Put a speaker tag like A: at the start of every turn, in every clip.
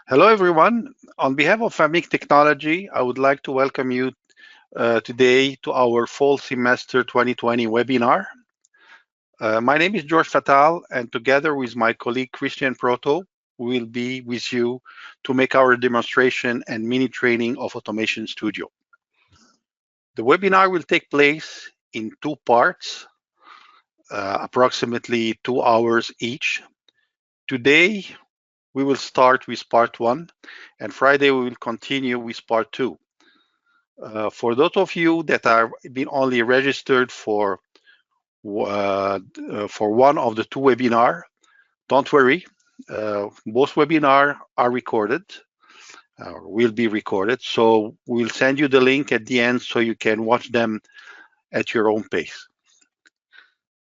A: Hello, everyone. On behalf of FAMIC Technology, I would like to welcome you today to our fall semester 2020 webinar. My name is George Fatal, and together with my colleague Christian Proto, we will be with you to make our demonstration and mini training of Automation Studio. The webinar will take place in two parts, approximately 2 hours each. Today, we will start with part 1, and Friday we will continue with part 2. For those of you that are been only registered for one of the two webinar, don't worry. Both webinar are recorded, will be recorded. So we'll send you the link at the end so you can watch them at your own pace.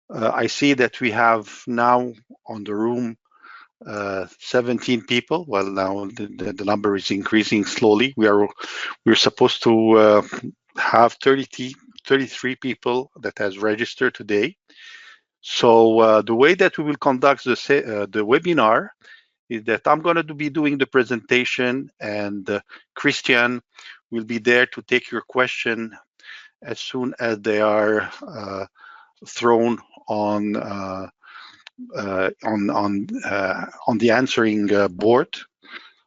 A: I see that we have now on the room 17 people. Well, now the number is increasing slowly. We're supposed to have 33 people that has registered today. So the way that we will conduct the webinar is that I'm going to be doing the presentation, and Christian will be there to take your question as soon as they are thrown on the answering board,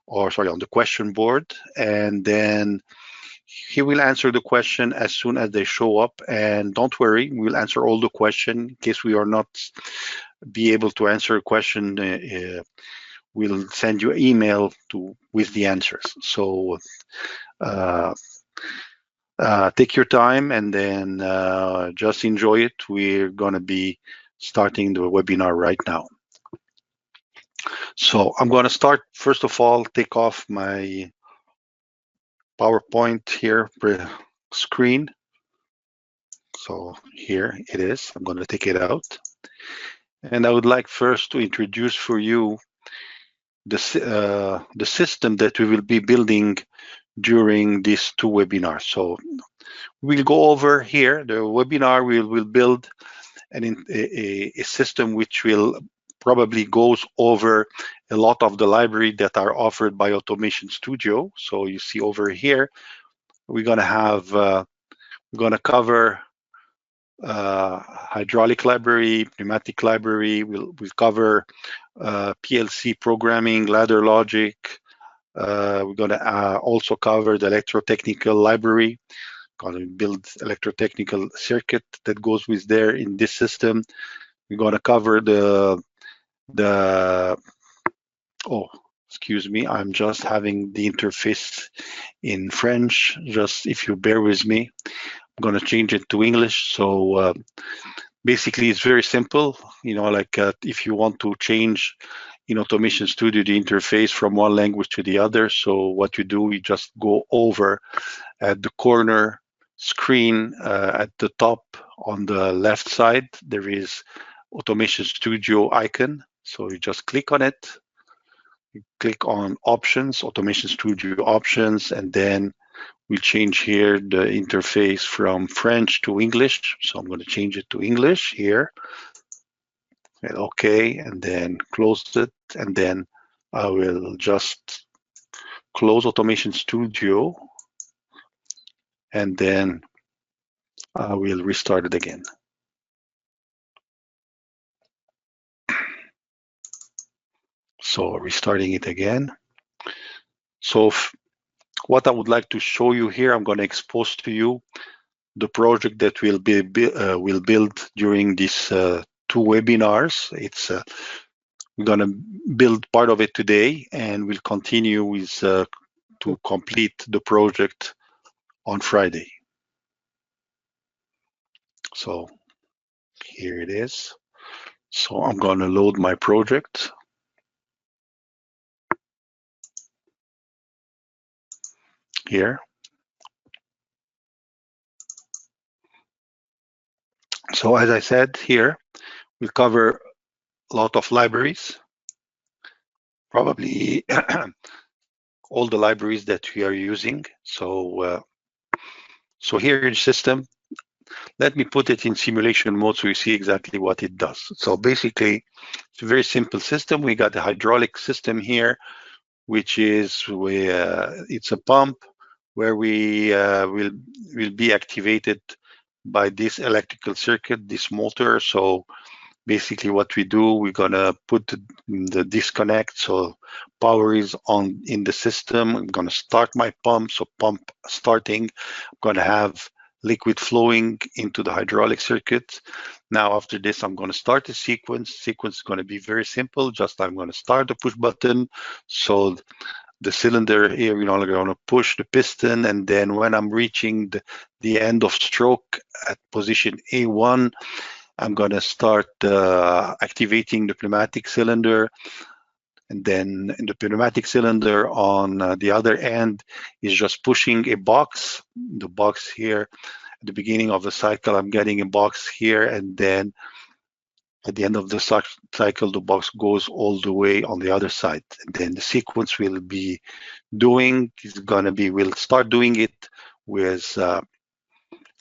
A: or sorry, on the question board, and then he will answer the question as soon as they show up. And don't worry, we'll answer all the question. In case we are not be able to answer a question, we'll send you an email with the answers. So take your time and then just enjoy it. We're going to be starting the webinar right now. So I'm going to start, first of all, take off my PowerPoint here screen. So here it is. I'm going to take it out. And I would like first to introduce for you the system that we will be building during these two webinars. So we'll go over here. The webinar will build a system which will probably goes over a lot of the library that are offered by Automation Studio. So you see over here, we're going to have, we're going to cover hydraulic library, pneumatic library. We'll cover PLC programming, ladder logic. We're going to also cover the electrotechnical library. Going to build electrotechnical circuit that goes with there in this system. We're going to cover oh, excuse me, I'm just having the interface in French. Just if you bear with me, I'm going to change it to English. So basically, it's very simple. You know, like if you want to change in Automation Studio the interface from one language to the other. So what you do, you just go over at the corner screen at the top on the left side. There is Automation Studio icon. So you just click on it. You click on Options, Automation Studio Options, and then we'll change here the interface from French to English. So I'm going to change it to English here. Okay, and then close it, and then I will just close Automation Studio, and then I will restart it again. So restarting it again. So what I would like to show you here, I'm going to expose to you the project that will build during these two webinars. It's we're going to build part of it today, and we'll continue with to complete the project on Friday. So here it is. So I'm going to load my project. Here. So as I said here, we'll cover a lot of libraries, probably all the libraries that we are using. So so here in system, let me put it in simulation mode so you see exactly what it does. So basically, it's a very simple system. We got the hydraulic system here which is it's a pump where we will be activated by this electrical circuit, this motor. So basically what we do, we're gonna put the disconnect, so power is on in the system. I'm gonna start my pump, so pump starting. I'm gonna have liquid flowing into the hydraulic circuit. Now after this, I'm gonna start the sequence. Sequence is gonna be very simple. Just I'm gonna start the push button. So the cylinder here, we're going to push the piston, and then when I'm reaching the end of stroke at position A1, I'm going to start activating the pneumatic cylinder, and then the pneumatic cylinder on the other end is just pushing a box. The box here at the beginning of the cycle, I'm getting a box here, and then at the end of the cycle, the box goes all the way on the other side. And then the sequence we'll be doing is going to be, we'll start doing it with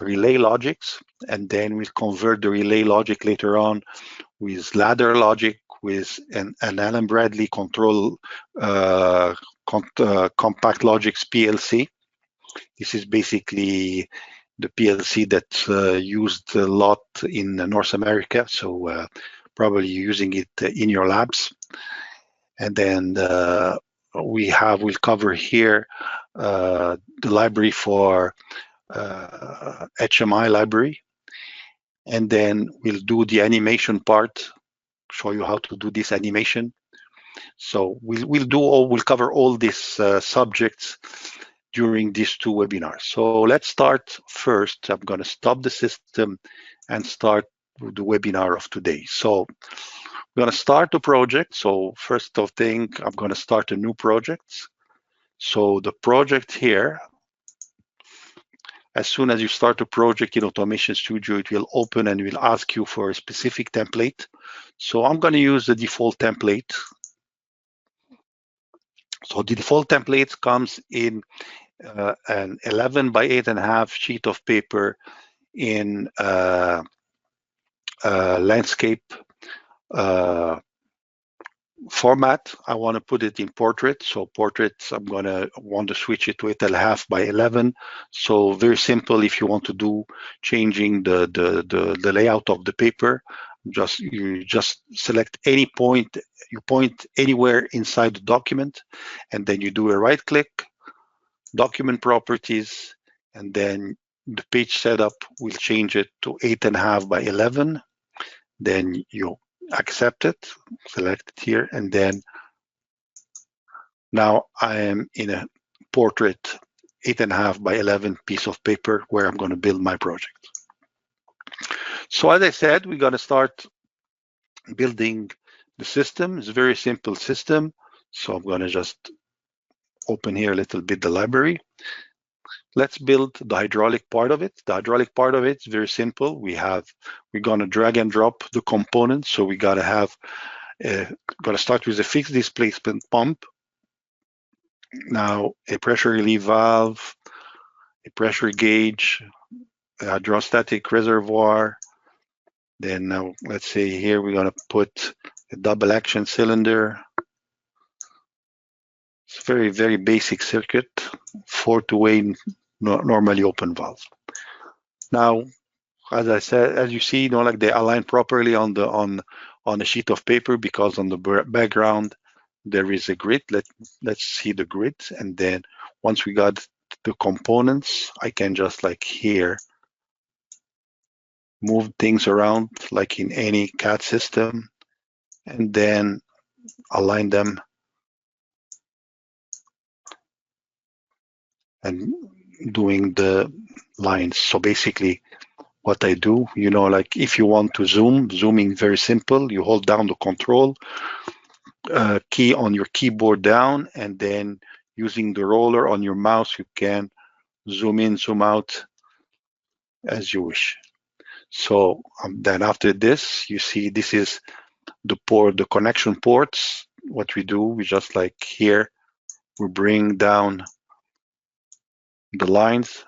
A: relay logics, and then we'll convert the relay logic later on with ladder logic, with an Allen Bradley control compact logics PLC. This is basically the PLC that's used a lot in North America, so probably using it in your labs. And then we'll cover here the library for HMI library, and then we'll do the animation part, show you how to do this animation. So we'll cover all these subjects during these two webinars. So let's start first. I'm going to stop the system and start the webinar of today. So we're going to start the project. So first of thing, I'm going to start a new project. So the project here, as soon as you start a project in Automation Studio, it will open and will ask you for a specific template. So I'm going to use the default template. So the default template comes in an 11 by 8.5 sheet of paper in landscape format. I want to put it in portrait. So portraits, I'm going to want to switch it to 8.5 by 11. So very simple. If you want to do changing the layout of the paper, you just select any point, you point anywhere inside the document, and then you do a right click, document properties, and then the page setup will change it to 8.5 by 11. Then you accept it, select it here, and then now I am in a portrait 8.5 by 11 piece of paper where I'm going to build my project. So as I said, we're going to start building the system. It's a very simple system. So I'm going to just open here a little bit the library. Let's build the hydraulic part of it. The hydraulic part of it is very simple. We're going to drag and drop the components. So we got to have, going to start with a fixed displacement pump. Now a pressure relief valve, a pressure gauge, a hydrostatic reservoir. Then now let's say here we're going to put a double action cylinder. It's a very, very basic circuit, 4-way normally open valve. Now, as I said, as you see, like they align properly on a sheet of paper, because on the background there is a grid. Let's see the grid, and then once we got the components, I can just like here move things around like in any CAD system, and then align them and doing the lines. So basically what I do, like if you want to zooming very simple, you hold down the control key on your keyboard down, and then using the roller on your mouse, you can zoom in, zoom out as you wish. So then after this, you see this is the connection ports. What we do, we just like here, we bring down the lines,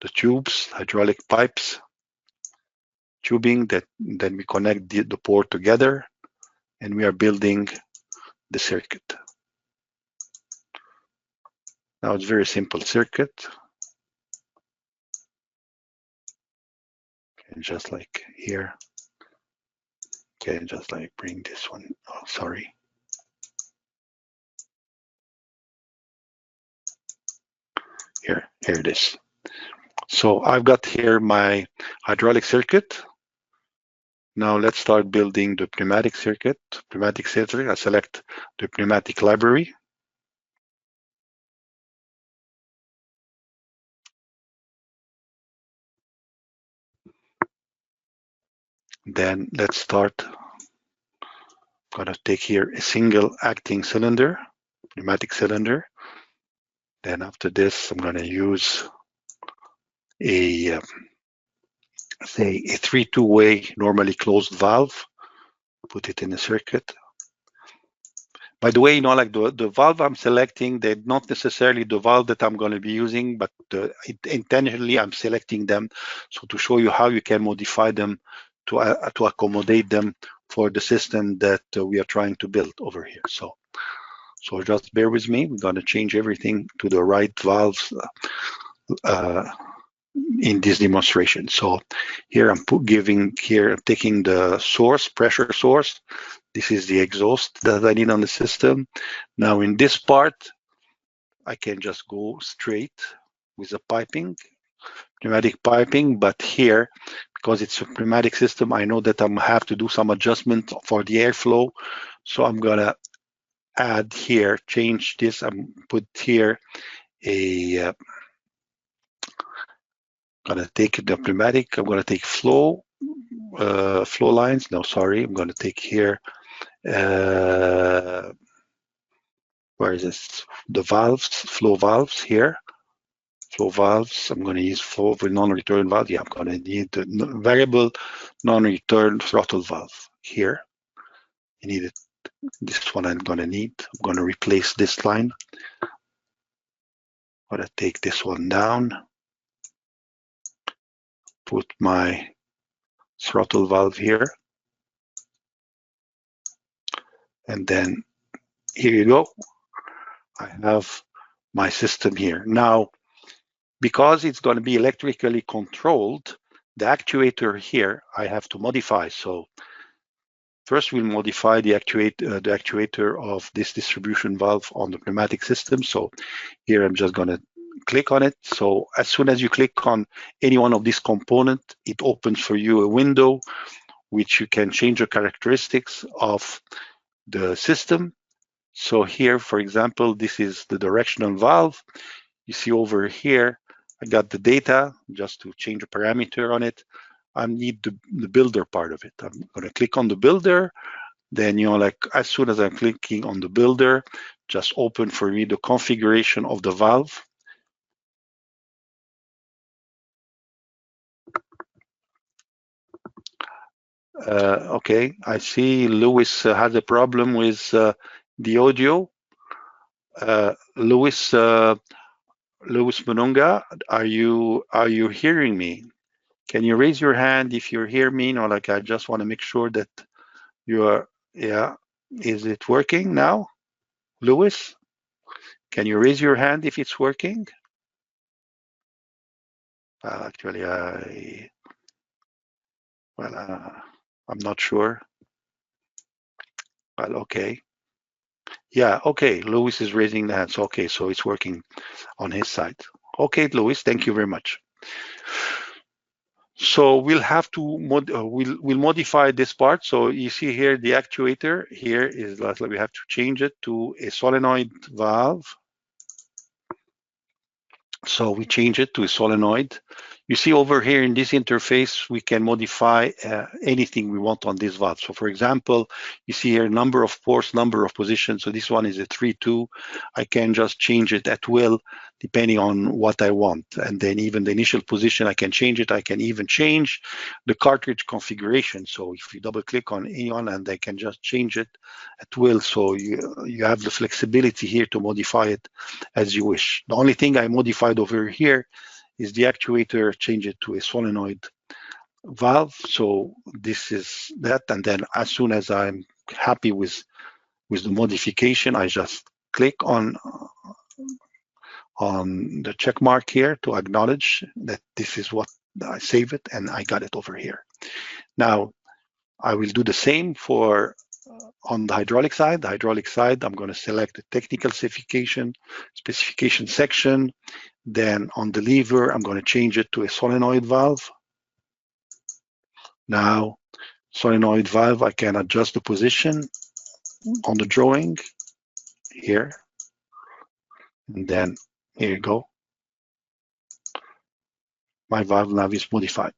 A: the tubes, hydraulic pipes, tubing, that then we connect the port together, and we are building the circuit. Now it's very simple circuit. And just like here. Okay, just like bring this one. Oh, sorry. Here it is. So I've got here my hydraulic circuit. Now let's start building the pneumatic circuit. Pneumatic circuit, I select the pneumatic library. Then let's start. I'm gonna take here a single acting cylinder, pneumatic cylinder. Then after this, I'm gonna use a say a 3-2-way normally closed valve. Put it in the circuit. By the way, like the valve I'm selecting, they're not necessarily the valve that I'm going to be using, but intentionally I'm selecting them so to show you how you can modify them to accommodate them for the system that we are trying to build over here. So just bear with me. We're going to change everything to the right valves in this demonstration. So here I'm taking the source, pressure source. This is the exhaust that I need on the system. Now in this part, I can just go straight with the piping, pneumatic piping, but here, because it's a pneumatic system, I know that I'm have to do some adjustment for the airflow. So I'm gonna add here, change this, I'm put here a, gonna take the pneumatic, I'm gonna take flow lines. No, sorry, I'm gonna take here, where is this? The valves, flow valves here. Flow valves, I'm going to use flow with non-return valve. Yeah, I'm going to need the variable non-return throttle valve here. You need it. This one I'm going to need. I'm going to replace this line. I'm going to take this one down. Put my throttle valve here. And then here you go. I have my system here. Now, because it's going to be electrically controlled, the actuator here I have to modify. So first we'll modify the actuator of this distribution valve on the pneumatic system. So here I'm just going to click on it. So as soon as you click on any one of these components, it opens for you a window which you can change the characteristics of the system. So here, for example, this is the directional valve. You see over here, I got the data just to change a parameter on it. I need the builder part of it. I'm going to click on the builder. Then, like as soon as I'm clicking on the builder, just open for me the configuration of the valve. Okay, I see Louis has a problem with the audio. Louis Mununga, are you hearing me? Can you raise your hand if you hear me? Like I just want to make sure that you are. Yeah, is it working now, Louis? Can you raise your hand if it's working? Actually, I'm not sure. Well, okay. Yeah, okay. Louis is raising the hands. Okay, so it's working on his side. Okay, Louis, thank you very much. So we'll have to we'll modify this part. So you see here the actuator here is like we have to change it to a solenoid valve. So we change it to a solenoid. You see over here in this interface, we can modify anything we want on this valve. So for example, you see here number of ports, number of positions. So this one is a 3-2. I can just change it at will, depending on what I want. And then even the initial position, I can change it. I can even change the cartridge configuration. So if you double click on any one, and I can just change it at will. So you have the flexibility here to modify it as you wish. The only thing I modified over here is the actuator, change it to a solenoid valve. So this is that, and then as soon as I'm happy with the modification, I just click on on the check mark here to acknowledge that this is what I save it and I got it over here. Now I will do the same for on the hydraulic side. The hydraulic side, I'm going to select the technical specification section. Then on the lever, I'm going to change it to a solenoid valve. Now, solenoid valve, I can adjust the position on the drawing here. And then here you go. My valve nav is modified.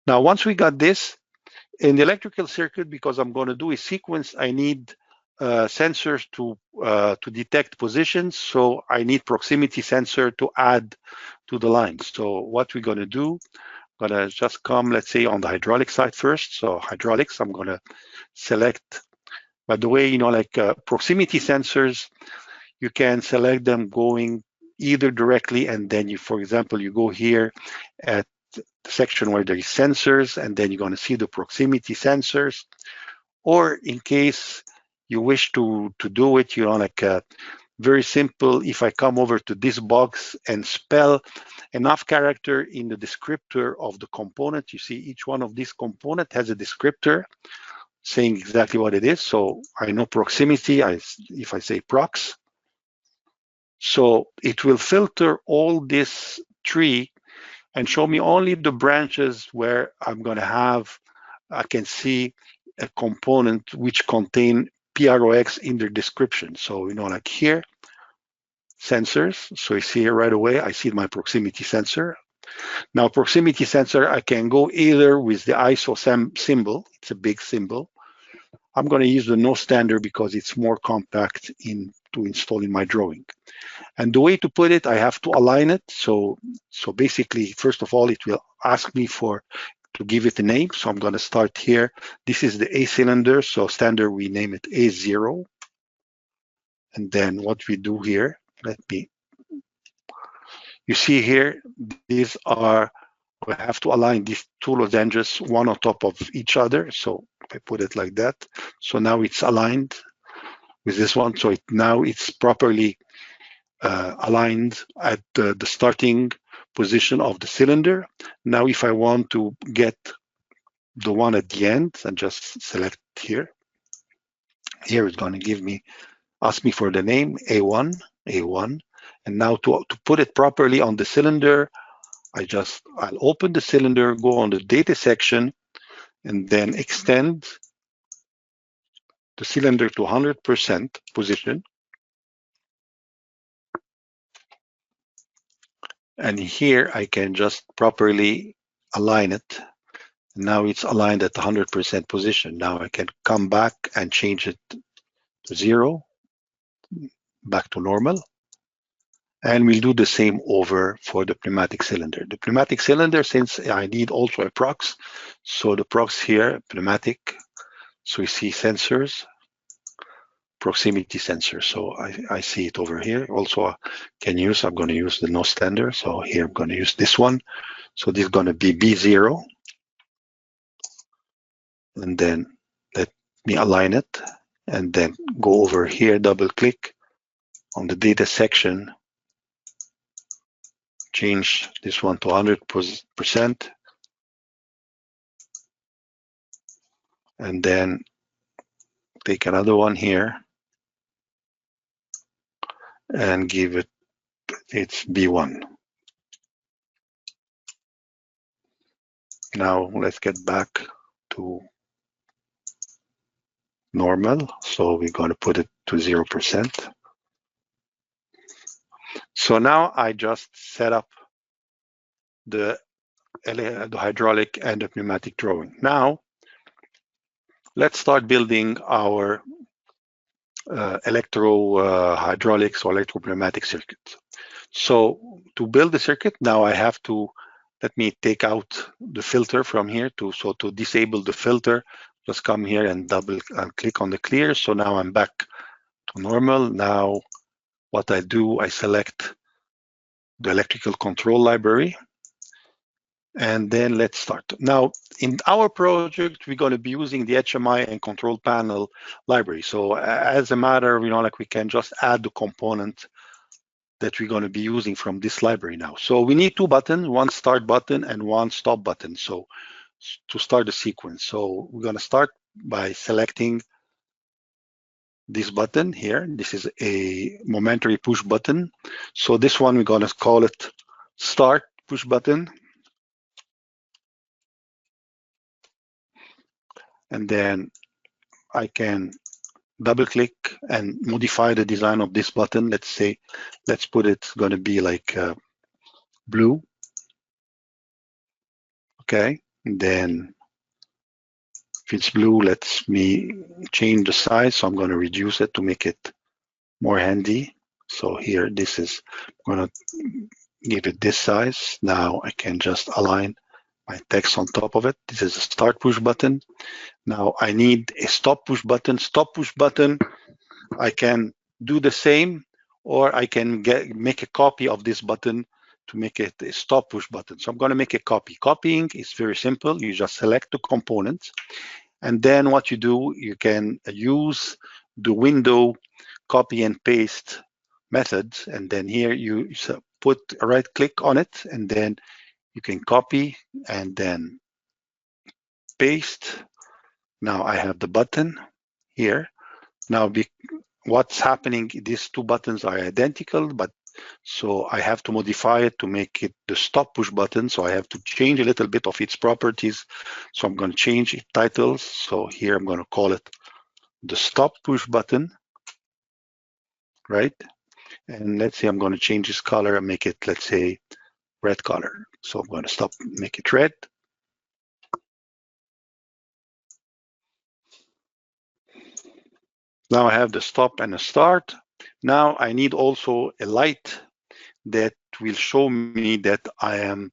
A: Now, once we got this, in the electrical circuit, because I'm going to do a sequence, I need sensors to detect positions. So I need proximity sensor to add to the line. So what we're going to do, I'm going to just come, let's say, on the hydraulic side first. So hydraulics, I'm going to select. By the way, like proximity sensors, you can select them going either directly, and then you, for example, you go here at the section where there is sensors, and then you're going to see the proximity sensors. Or in case you wish to do it, like very simple, if I come over to this box and spell enough character in the descriptor of the component, you see each one of these component has a descriptor saying exactly what it is. So I know proximity, if I say prox, so it will filter all this tree and show me only the branches where I'm going to have, I can see a component which contain PROX in their description. So, like here, sensors. So you see here right away, I see my proximity sensor. Now, proximity sensor, I can go either with the ISO symbol. It's a big symbol. I'm going to use the no standard because it's more compact to install in my drawing. And the way to put it, I have to align it. So basically, first of all, it will ask me to give it a name. So I'm going to start here. This is the A cylinder. So standard, we name it A0. And then what we do here, you see here, these are, we have to align these two lozenges one on top of each other. So if I put it like that, so now it's aligned with this one. So now it's properly aligned at the starting position of the cylinder. Now, if I want to get the one at the end, I just select here. Here it's going to ask me for the name A1. And now to put it properly on the cylinder, I'll open the cylinder, go on the data section, and then extend the cylinder to 100% position. And here I can just properly align it. Now it's aligned at 100% position. Now I can come back and change it to 0, back to normal. And we'll do the same over for the pneumatic cylinder. The pneumatic cylinder, since I need also a prox, so the prox here, pneumatic, so we see sensors, proximity sensor. So I see it over here. Also I'm going to use the no standard. So here I'm going to use this one. So this is going to be B0. And then let me align it and then go over here, double click on the data section, change this one to 100%, and then take another one here and give it's B1. Now let's get back to normal. So we're going to put it to 0%. So now I just set up the hydraulic and the pneumatic drawing. Now let's start building our hydraulics or electropneumatic circuit. So to build the circuit, now I have to, let me take out the filter from here so to disable the filter, just come here and click on the clear. So now I'm back to normal. Now what I do, I select the electrical control library, and then let's start. Now, in our project, we're going to be using the HMI and control panel library. So as a matter, like we can just add the component that we're going to be using from this library now. So we need two buttons, one start button and one stop button. So to start the sequence. So we're going to start by selecting this button here. This is a momentary push button. So this one, we're going to call it start push button. And then I can double click and modify the design of this button. Let's say, let's put it going to be like blue. Okay. And then if it's blue, let me change the size. So I'm going to reduce it to make it more handy. So here, this is going to give it this size. Now I can just align my text on top of it. This is a start push button. Now I need a stop push button. Stop push button, I can do the same, or I can make a copy of this button to make it a stop push button. So I'm going to make a copy. Copying is very simple. You just select the component, and then what you do, you can use the window copy and paste methods, and then here you put a right click on it, and then you can copy and then paste. Now I have the button here. Now what's happening, these two buttons are identical, but so I have to modify it to make it the stop push button. So I have to change a little bit of its properties. So I'm going to change its titles. So here I'm going to call it the stop push button, right? And let's say I'm going to change this color and make it, let's say, red color. So I'm going to make it red. Now I have the stop and the start. Now I need also a light that will show me that I am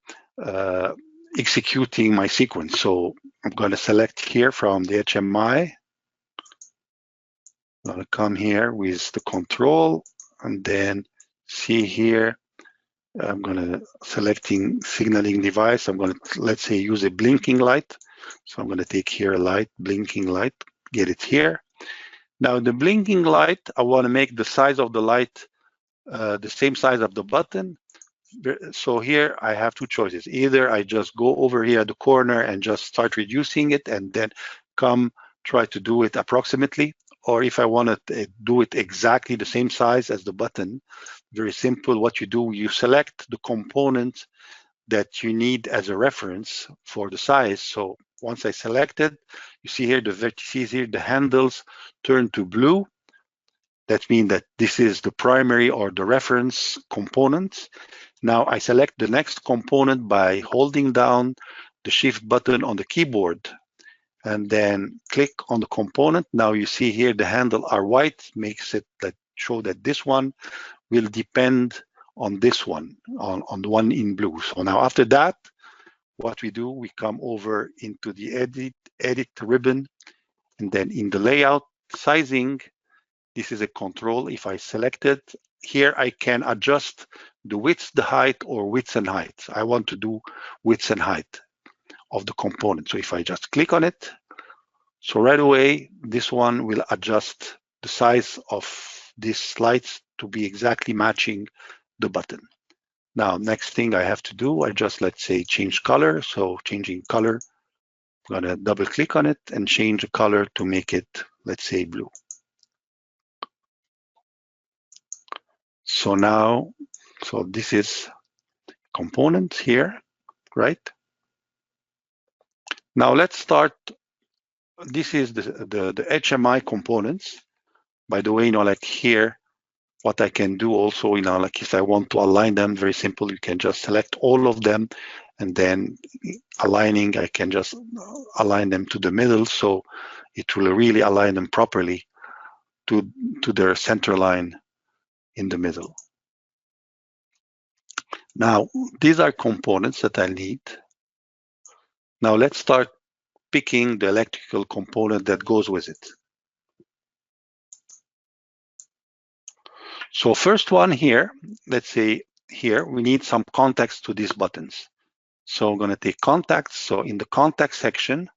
A: executing my sequence. So I'm going to select here from the HMI. I'm going to come here with the control and then see here. I'm going to selecting signaling device. I'm going to, let's say, use a blinking light. So I'm going to take here a light, blinking light, get it here. Now the blinking light, I want to make the size of the light the same size of the button. So here I have two choices. Either I just go over here at the corner and just start reducing it and then try to do it approximately. Or if I want to do it exactly the same size as the button, very simple. What you do, you select the component that you need as a reference for the size. So once I select it, you see here the vertices here, the handles turn to blue. That means that this is the primary or the reference component. Now I select the next component by holding down the shift button on the keyboard and then click on the component. Now you see here the handle are white, makes it show that this one will depend on this one, on the one in blue. So now after that, what we do, we come over into the edit ribbon, and then in the layout sizing, this is a control. If I select it, here I can adjust the width, the height, or width and height. I want to do width and height of the component. So if I just click on it, so right away, this one will adjust the size of these slides to be exactly matching the button. Now, next thing I have to do, I just, let's say, change color. So changing color, I'm gonna double click on it and change the color to make it, let's say, blue. So now, so this is component here, right? Now let's start. This is the HMI components. By the way, like here, what I can do also, like if I want to align them, very simple, you can just select all of them, and then aligning, I can just align them to the middle, so it will really align them properly to their center line in the middle. Now, these are components that I need. Now let's start picking the electrical component that goes with it. So first one here, let's say here, we need some context to these buttons. So I'm going to take contacts. So in the contact section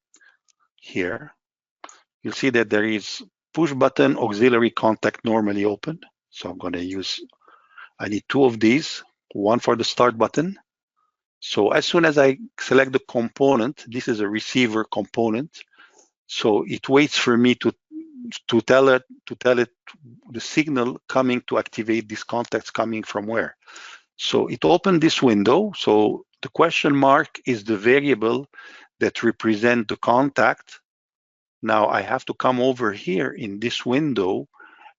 A: here, you'll see that there is push button auxiliary contact normally open. So I'm going to use I need 2 of these, one for the start button. So as soon as I select the component, this is a receiver component. So it waits for me to tell it the signal coming to activate these contacts coming from where. So it opened this window. So the question mark is the variable that represent the contact. Now I have to come over here in this window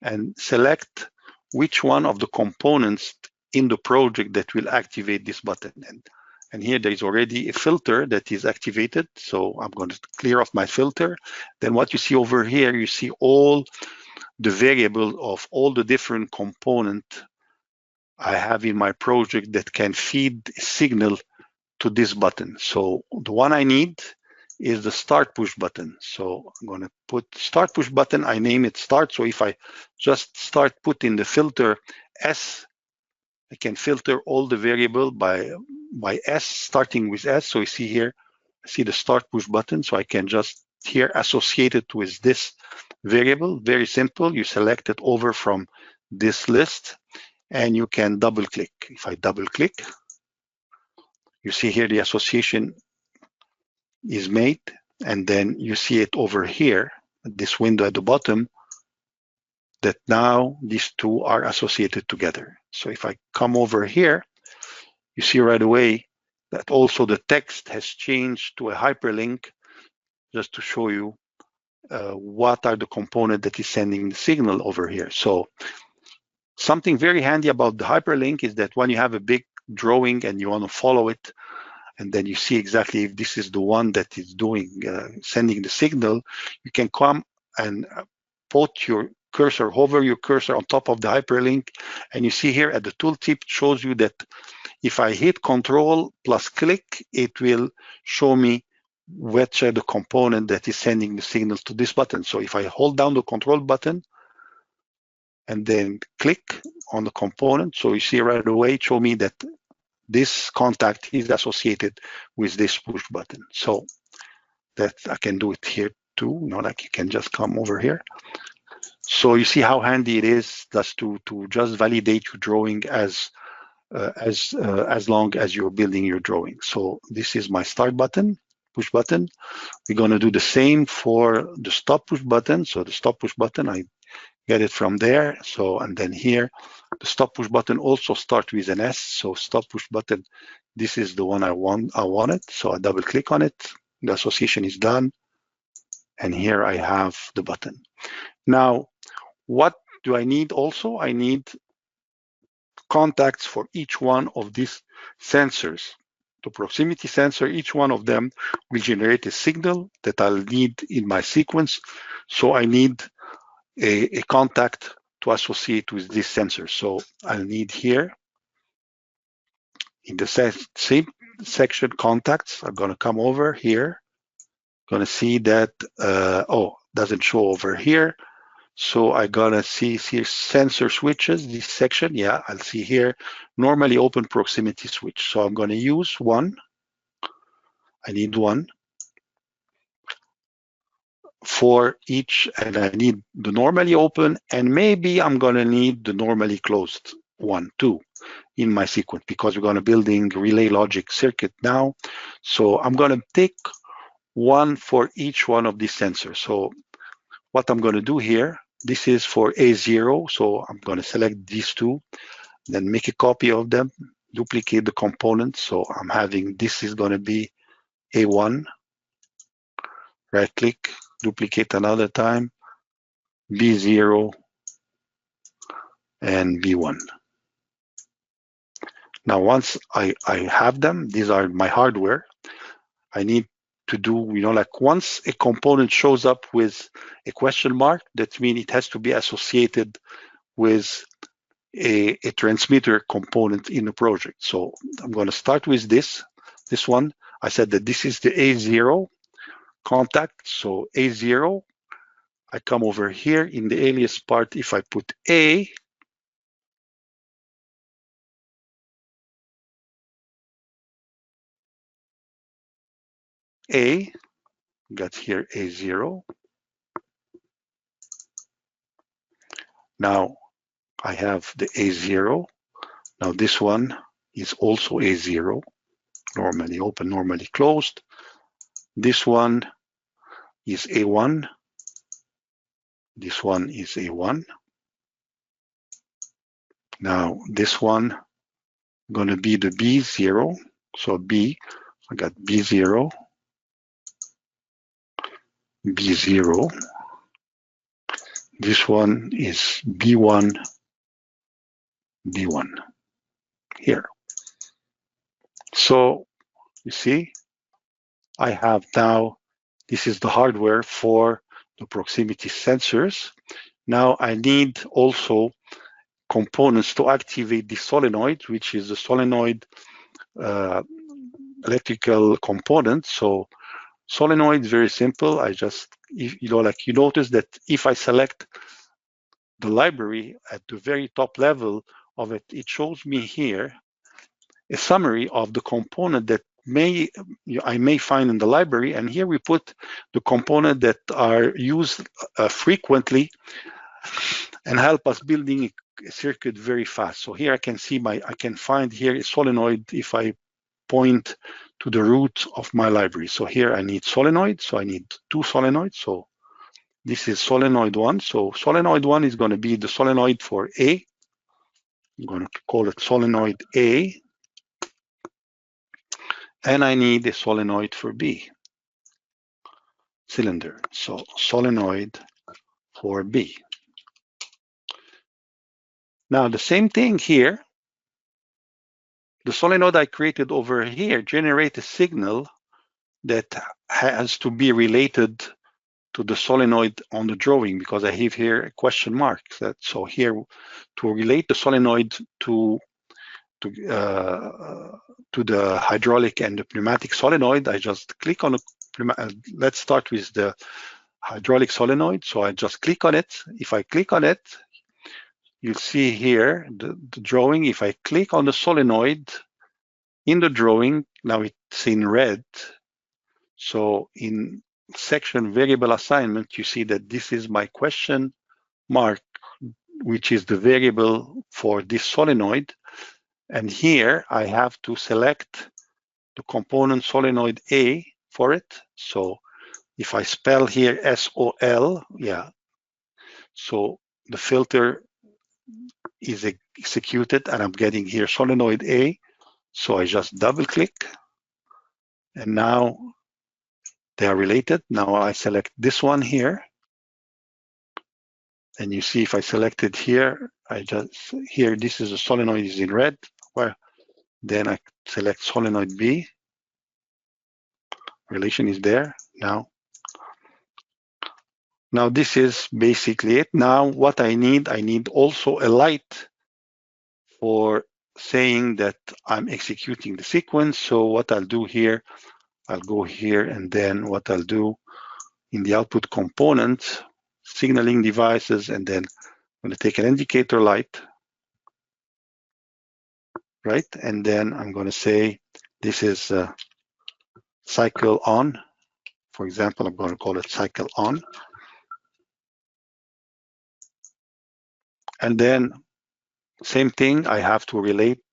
A: and select which one of the components in the project that will activate this button. And here there is already a filter that is activated. So I'm going to clear off my filter. Then what you see over here, you see all the variable of all the different components I have in my project that can feed a signal to this button. So the one I need is the start push button. So I'm going to put start push button. I name it start. So if I just start putting the filter S, I can filter all the variable by S, starting with S. So you see here, I see the start push button. So I can just here associate it with this variable. Very simple. You select it over from this list and you can double click. If I double click, you see here the association is made, and then you see it over here, this window at the bottom, that now these two are associated together. So if I come over here, you see right away that also the text has changed to a hyperlink, just to show you what are the components that is sending the signal over here. So something very handy about the hyperlink is that when you have a big drawing and you want to follow it, and then you see exactly if this is the one that is doing sending the signal, you can come and put your cursor, hover your cursor on top of the hyperlink, and you see here at the tooltip shows you that if I hit Control plus click, it will show me which are the component that is sending the signal to this button. So if I hold down the Control button and then click on the component, so you see right away it show me that this contact is associated with this push button. So that I can do it here too, like you can just come over here. So you see how handy it is just to just validate your drawing as long as you're building your drawing. So this is my start button, push button. We're going to do the same for the stop push button. So the stop push button, I get it from there. So, and then here, the stop push button also starts with an S. So stop push button, this is the one I wanted. So I double click on it. The association is done. And here I have the button. Now, what do I need also? I need contacts for each one of these sensors. The proximity sensor, each one of them will generate a signal that I'll need in my sequence. So I need a contact to associate with this sensor. So I'll need here in the same section contacts. I'm going to come over here. Going to see that, doesn't show over here. So I gotta see here sensor switches, this section. Yeah, I'll see here normally open proximity switch. So I'm going to use one. I need one for each, and I need the normally open, and maybe I'm going to need the normally closed one too in my sequence, because we're going to building relay logic circuit now. So I'm going to take one for each one of these sensors. So what I'm going to do here, this is for A0. So I'm going to select these two, then make a copy of them, duplicate the components. So I'm having, this is going to be A1, right click, duplicate another time, B0 and B1. Now, once I have them, these are my hardware. I need to do, like once a component shows up with a question mark, that means it has to be associated with a transmitter component in the project. So I'm going to start with this one. I said that this is the A0 contact. So A0, I come over here in the alias part. If I put A, got here A0. Now I have the A0. Now this one is also A0, normally open, normally closed. This one is A1. This one is A1. Now this one going to be the B0. So B, I got B0, B0. This one is B1, B1 here. So you see, I have now, this is the hardware for the proximity sensors. Now I need also components to activate the solenoid, which is the solenoid electrical component. So solenoid, very simple. I just, like you notice that if I select the library at the very top level of it, it shows me here a summary of the component that I may find in the library. And here we put the component that are used frequently and help us building a circuit very fast. So here I can see I can find here a solenoid if I point to the root of my library. So here I need solenoid, so I need 2 solenoids. So this is solenoid 1. So solenoid 1 is going to be the solenoid for A. I'm going to call it solenoid A. And I need a solenoid for B, cylinder. So solenoid for B. Now the same thing here. The solenoid I created over here generates a signal that has to be related to the solenoid on the drawing, because I have here a question mark. So here, to relate the solenoid to the hydraulic and the pneumatic solenoid, I just click on let's start with the hydraulic solenoid. So I just click on it. If I click on it, you'll see here the drawing. If I click on the solenoid in the drawing, now it's in red. So in section variable assignment, you see that this is my question mark, which is the variable for this solenoid. And here I have to select the component solenoid A for it. So if I spell here SOL, yeah, so the filter is executed and I'm getting here solenoid A. So I just double click and now they are related. Now I select this one here. And you see if I select it here, here, this is a solenoid is in red. Well, then I select solenoid B. Relation is there now. Now this is basically it. Now what I need also a light for saying that I'm executing the sequence. So what I'll do here, I'll go here and then what I'll do in the output component, signaling devices, and then I'm going to take an indicator light, right? And then I'm going to say this is cycle on. For example, I'm going to call it cycle on. And then same thing, I have to relate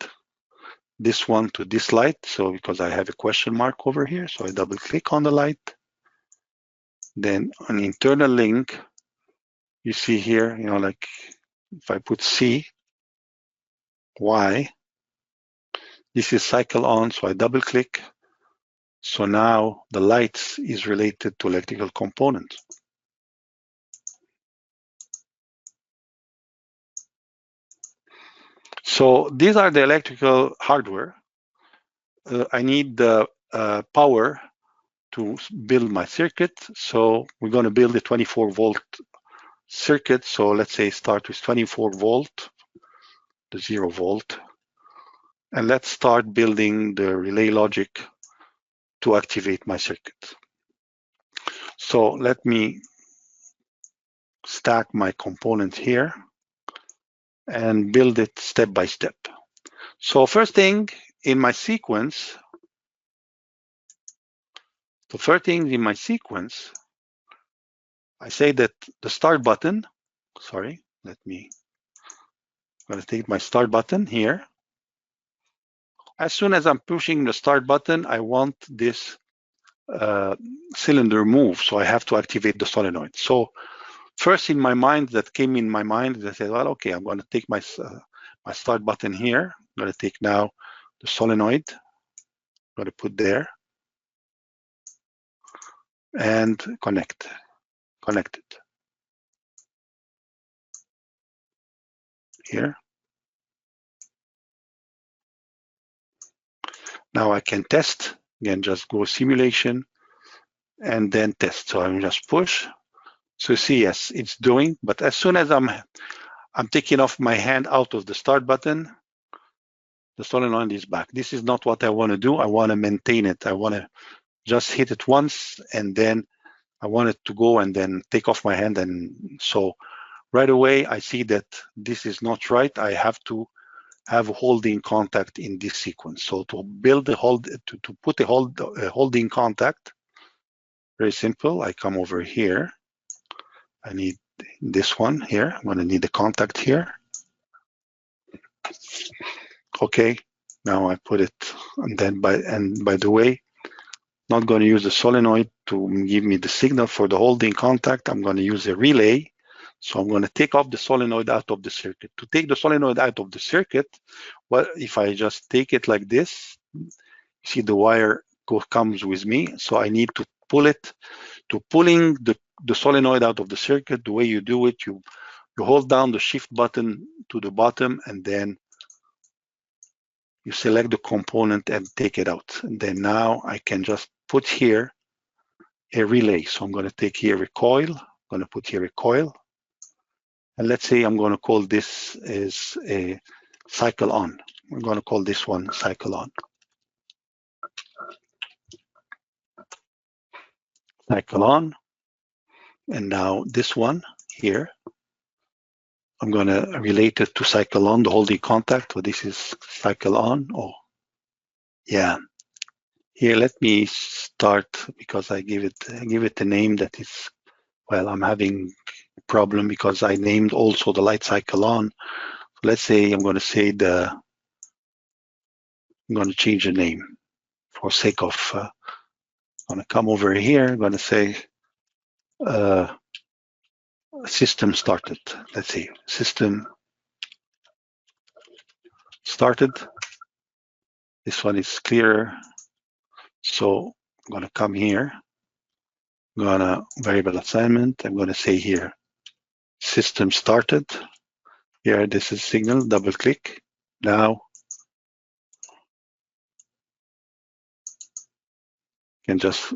A: this one to this light. So because I have a question mark over here, so I double click on the light. Then an internal link, you see here, like if I put C, Y, this is cycle on, so I double click. So now the lights is related to electrical component. So these are the electrical hardware. I need the power to build my circuit. So we're going to build a 24 volt circuit. So let's say start with 24 volt, the 0 volt. And let's start building the relay logic to activate my circuit. So let me stack my component here and build it step by step. So first thing in my sequence, I say that the start button, I'm going to take my start button here. As soon as I'm pushing the start button, I want this cylinder move, so I have to activate the solenoid. So first in my mind, that came in my mind, that said, well, okay, I'm going to take my start button here. I'm going to take now the solenoid, I'm going to put there, and connect it here. Now I can test, again, just go simulation and then test. So I'm just push. So see, yes, it's doing, but as soon as I'm taking off my hand out of the start button, the solenoid is back. This is not what I want to do. I want to maintain it. I want to just hit it once, and then I want it to go and then take off my hand. And so right away, I see that this is not right. I have to have a holding contact in this sequence. So to build a hold, to put a holding contact, very simple. I come over here. I need this one here. I'm going to need the contact here. Okay, now I put it, and then by the way, not going to use the solenoid to give me the signal for the holding contact. I'm going to use a relay. So I'm going to take off the solenoid out of the circuit. To take the solenoid out of the circuit, well, if I just take it like this, you see the wire comes with me. So I need to pull it. To pulling the solenoid out of the circuit, the way you do it, you hold down the shift button to the bottom, and then you select the component and take it out. And then now I can just put here a relay. So I'm going to take here a coil. I'm going to put here a coil. And let's say I'm going to call this as a cycle on. We're going to call this one cycle on. Cycle on. And now this one here, I'm going to relate it to cycle on, the holding contact. So this is cycle on. Oh, yeah. Here, let me start, because I give it a name that is, well, I'm having a problem because I named also the light cycle on. So let's say I'm going to say I'm going to change the name for sake of, I'm going to come over here. I'm going to say system started. Let's see, system started. This one is clearer. So I'm going to come here. I'm going to variable assignment. I'm going to say here, system started. Here, this is signal, double click. Now, you can just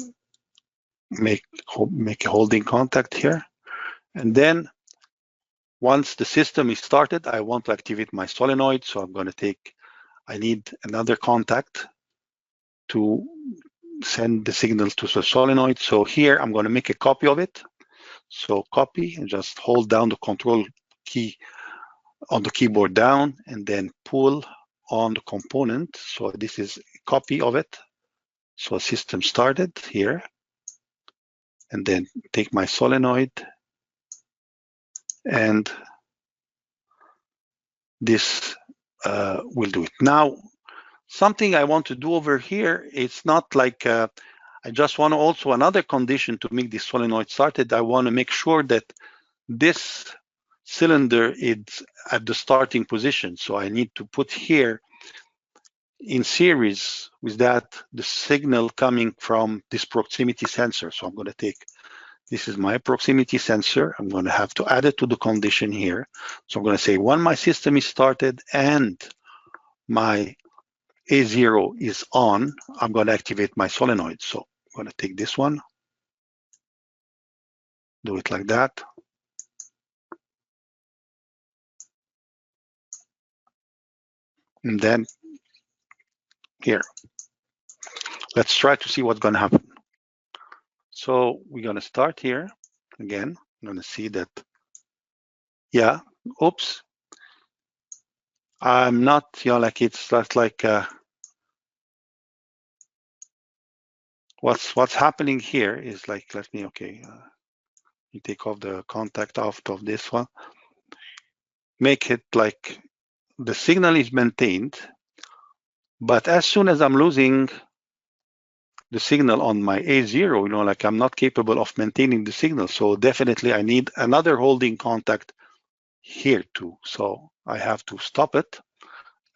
A: make a holding contact here. And then once the system is started, I want to activate my solenoid. So I'm going to I need another contact to send the signal to the solenoid. So here I'm going to make a copy of it. So copy, and just hold down the control key on the keyboard down, and then pull on the component. So this is a copy of it. So system started here, and then take my solenoid, and this will do it. Now, something I want to do over here, it's not like I just want also another condition to make this solenoid started. I want to make sure that this cylinder is at the starting position. So I need to put here in series with that the signal coming from this proximity sensor. So I'm going to take, this is my proximity sensor. I'm going to have to add it to the condition here. So I'm going to say when my system is started and my A0 is on, I'm going to activate my solenoid. So I'm going to take this one, do it like that. And then here, let's try to see what's going to happen. So we're going to start here again. I'm going to see that, yeah, oops. I'm not, like it's just like, what's happening here is like, let me, okay, you take off the contact out of this one. Make it like the signal is maintained, But as soon as I'm losing the signal on my A0, like I'm not capable of maintaining the signal. So definitely I need another holding contact here too. So I have to stop it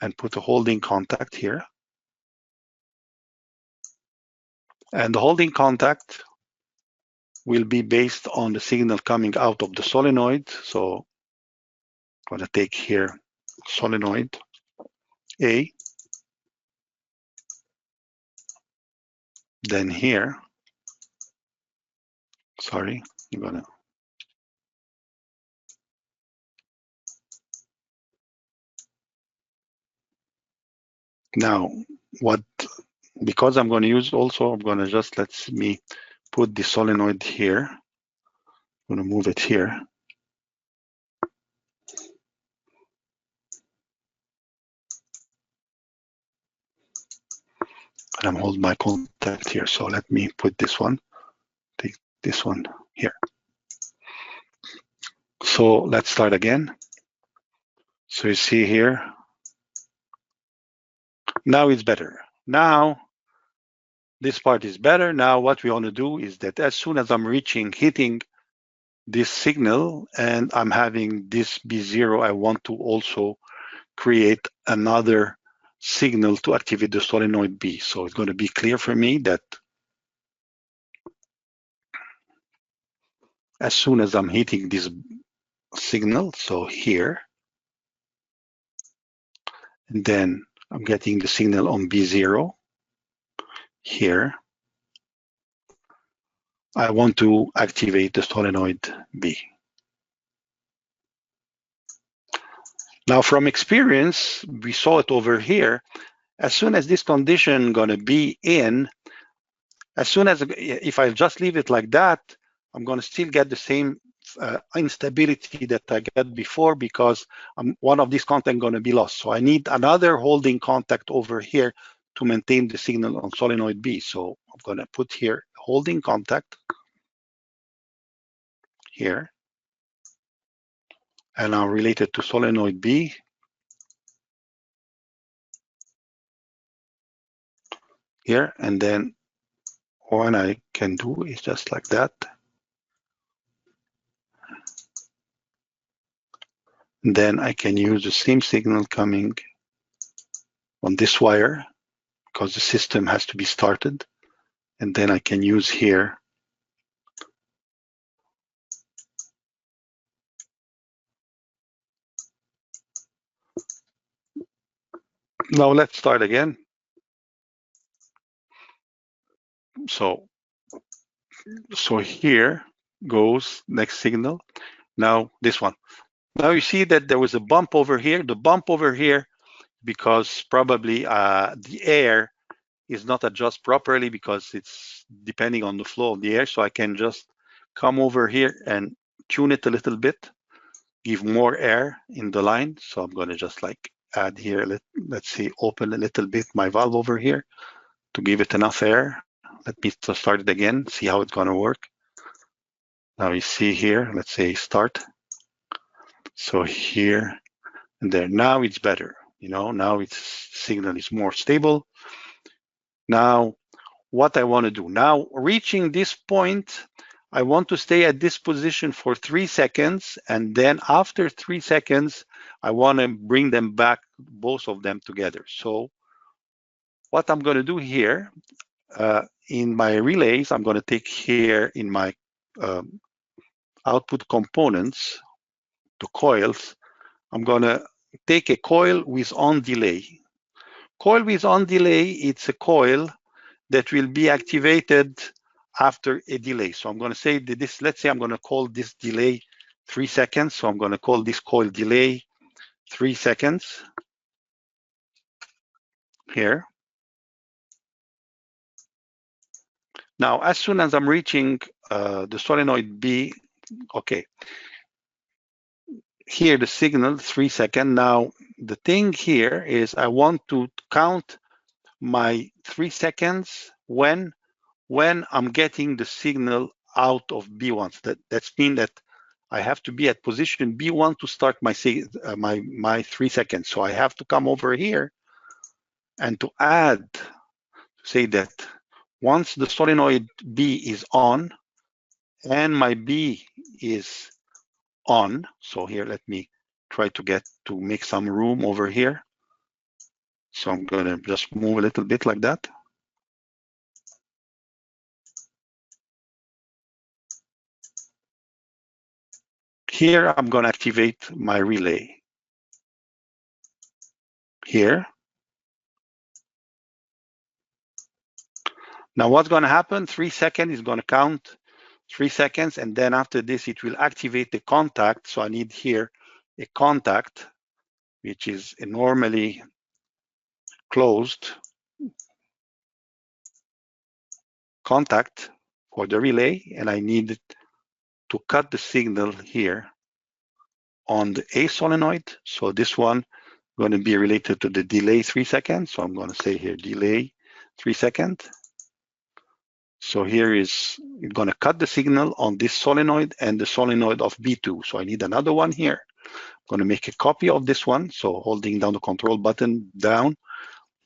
A: and put a holding contact here. And the holding contact will be based on the signal coming out of the solenoid. So I'm going to take here solenoid A. Then here, sorry, I'm going to now because I'm going to use also, I'm going to just let me put the solenoid here. I'm going to move it here. And I'm holding my contact here. So let me put this one, take this one here. So let's start again. So you see here, now it's better. Now this part is better. Now what we want to do is that as soon as I'm hitting this signal and I'm having this B0, I want to also create another signal to activate the solenoid B. So it's going to be clear for me that as soon as I'm hitting this signal, so here, and then I'm getting the signal on B0 here, I want to activate the solenoid B. Now from experience, we saw it over here. As soon as this condition gonna be in, as soon as, if I just leave it like that, I'm gonna still get the same instability that I got before because one of these contacts gonna be lost. So I need another holding contact over here to maintain the signal on solenoid B. So I'm gonna put here holding contact here, and now related to solenoid B. Here, and then what I can do is just like that. And then I can use the same signal coming on this wire because the system has to be started. And then I can use here now let's start again. So here goes next signal. Now this one. Now you see that there was a bump over here. The bump over here because probably the air is not adjusted properly because it's depending on the flow of the air. So I can just come over here and tune it a little bit, give more air in the line. So I'm going to just like add here, let's see, open a little bit my valve over here to give it enough air. Let me start it again, see how it's going to work. Now you see here, let's say start. So here and there, now it's better. Now its signal is more stable. Now, what I want to do now, reaching this point, I want to stay at this position for 3 seconds, and then after 3 seconds, I want to bring them back, both of them together. So what I'm going to do here, in my relays, I'm going to take here in my output components, the coils, I'm going to take a coil with on delay. Coil with on delay, it's a coil that will be activated after a delay. So I'm going to say that this, let's say I'm going to call this delay 3 seconds. So I'm going to call this coil delay 3 seconds here. Now, as soon as I'm reaching the solenoid B, okay, here the signal 3 seconds. Now, the thing here is I want to count my 3 seconds when I'm getting the signal out of B1. That's mean that I have to be at position B1 to start my 3 seconds. So I have to come over here And to add, say that once the solenoid B is on and my B is on, so here let me try to make some room over here. So I'm going to just move a little bit like that. Here I'm going to activate my relay. Here. Now what's going to happen? 3 seconds is going to count 3 seconds, and then after this it will activate the contact. So I need here a contact which is normally closed contact for the relay, and I need to cut the signal here on the A solenoid. So this one going to be related to the delay 3 seconds. So I'm going to say here delay 3 seconds. So here is it's going to cut the signal on this solenoid and the solenoid of B2. So I need another one here. I'm going to make a copy of this one. So holding down the control button down,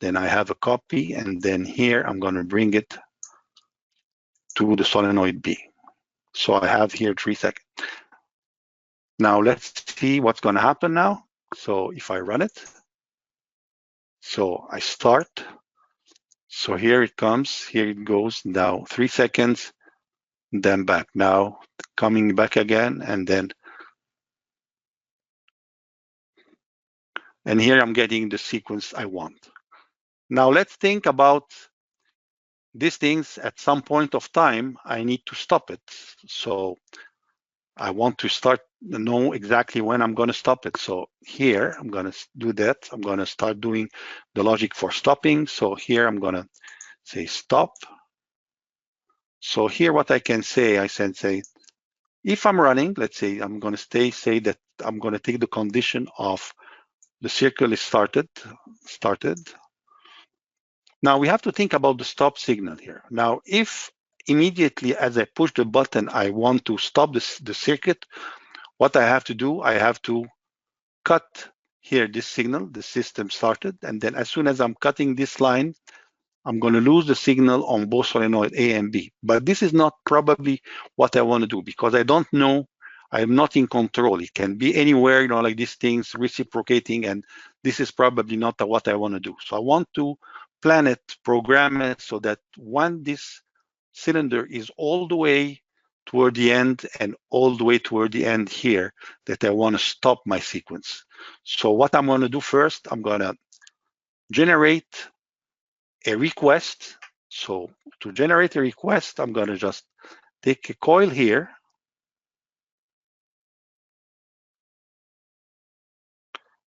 A: then I have a copy, and then here I'm going to bring it to the solenoid B. So I have here 3 seconds. Now let's see what's going to happen now. So if I run it, so I start. So here it comes, here it goes. Now 3 seconds, then back. Now coming back again, and here I'm getting the sequence I want. Now let's think about these things. At some point of time, I need to stop it. So I want to know exactly when I'm going to stop it. So here I'm going to do that. I'm going to start doing the logic for stopping. So here I'm going to say stop. So here what I can say, I can say, if I'm running, let's say I'm going to say that I'm going to take the condition of the circle is started. Now we have to think about the stop signal here. Now, if immediately as I push the button, I want to stop the circuit, what I have to do, I have to cut here this signal, the system started, and then as soon as I'm cutting this line, I'm going to lose the signal on both solenoid A and B. But this is not probably what I want to do, because I don't know, I'm not in control. It can be anywhere, like these things reciprocating, and this is probably not what I want to do. So I want to plan it, program it, so that when this cylinder is all the way toward the end and all the way toward the end here, that I want to stop my sequence. So what I'm going to do first, I'm going to generate a request. So to generate a request, I'm going to just take a coil here,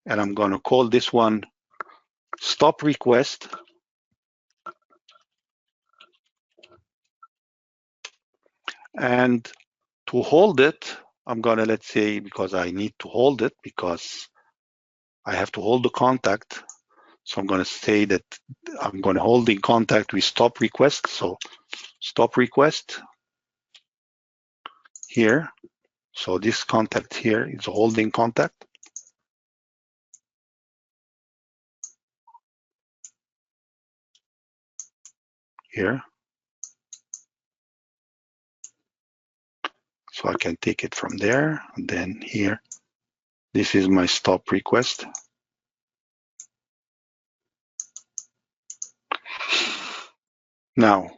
A: and I'm going to call this one stop request. And to hold it, I'm going to, let's say, because I need to hold it, because I have to hold the contact. So I'm going to say that I'm going to hold the contact with stop request. So stop request here. So this contact here is a holding contact. Here. So I can take it from there, and then here. This is my stop request. Now,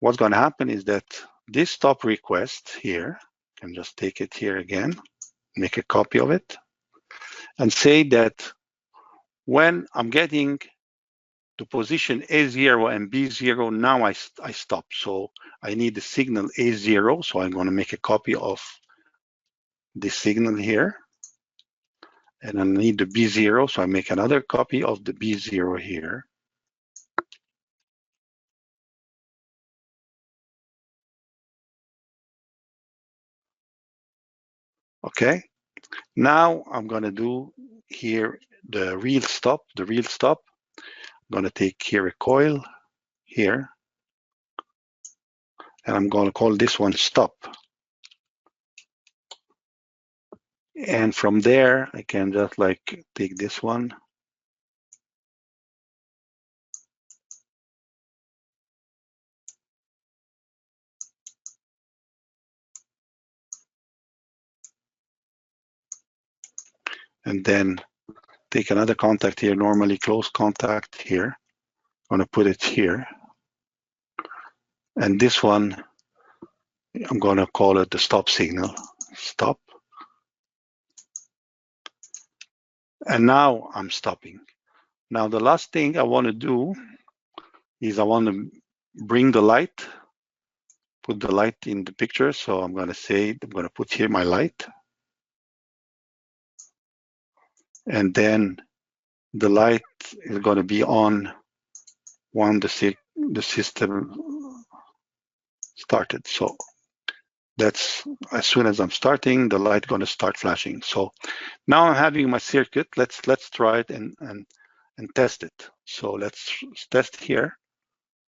A: what's going to happen is that this stop request here, I can just take it here again, make a copy of it, and say that when I'm getting to position A0 and B0, now I stop. So I need the signal A0, so I'm going to make a copy of this signal here. And I need the B0, so I make another copy of the B0 here. Okay, now I'm going to do here the real stop. I'm going to take here a coil here, and I'm going to call this one stop. And from there, I can just like take this one and then take another contact here, normally close contact here. I'm going to put it here. And this one, I'm going to call it the stop signal. Stop. And now I'm stopping. Now the last thing I want to do is I want to bring the light, put the light in the picture. So I'm going to say, I'm going to put here my light. And then the light is going to be on when the system started. So that's as soon as I'm starting, the light going to start flashing. So now I'm having my circuit. Let's try it and test it. So let's test here.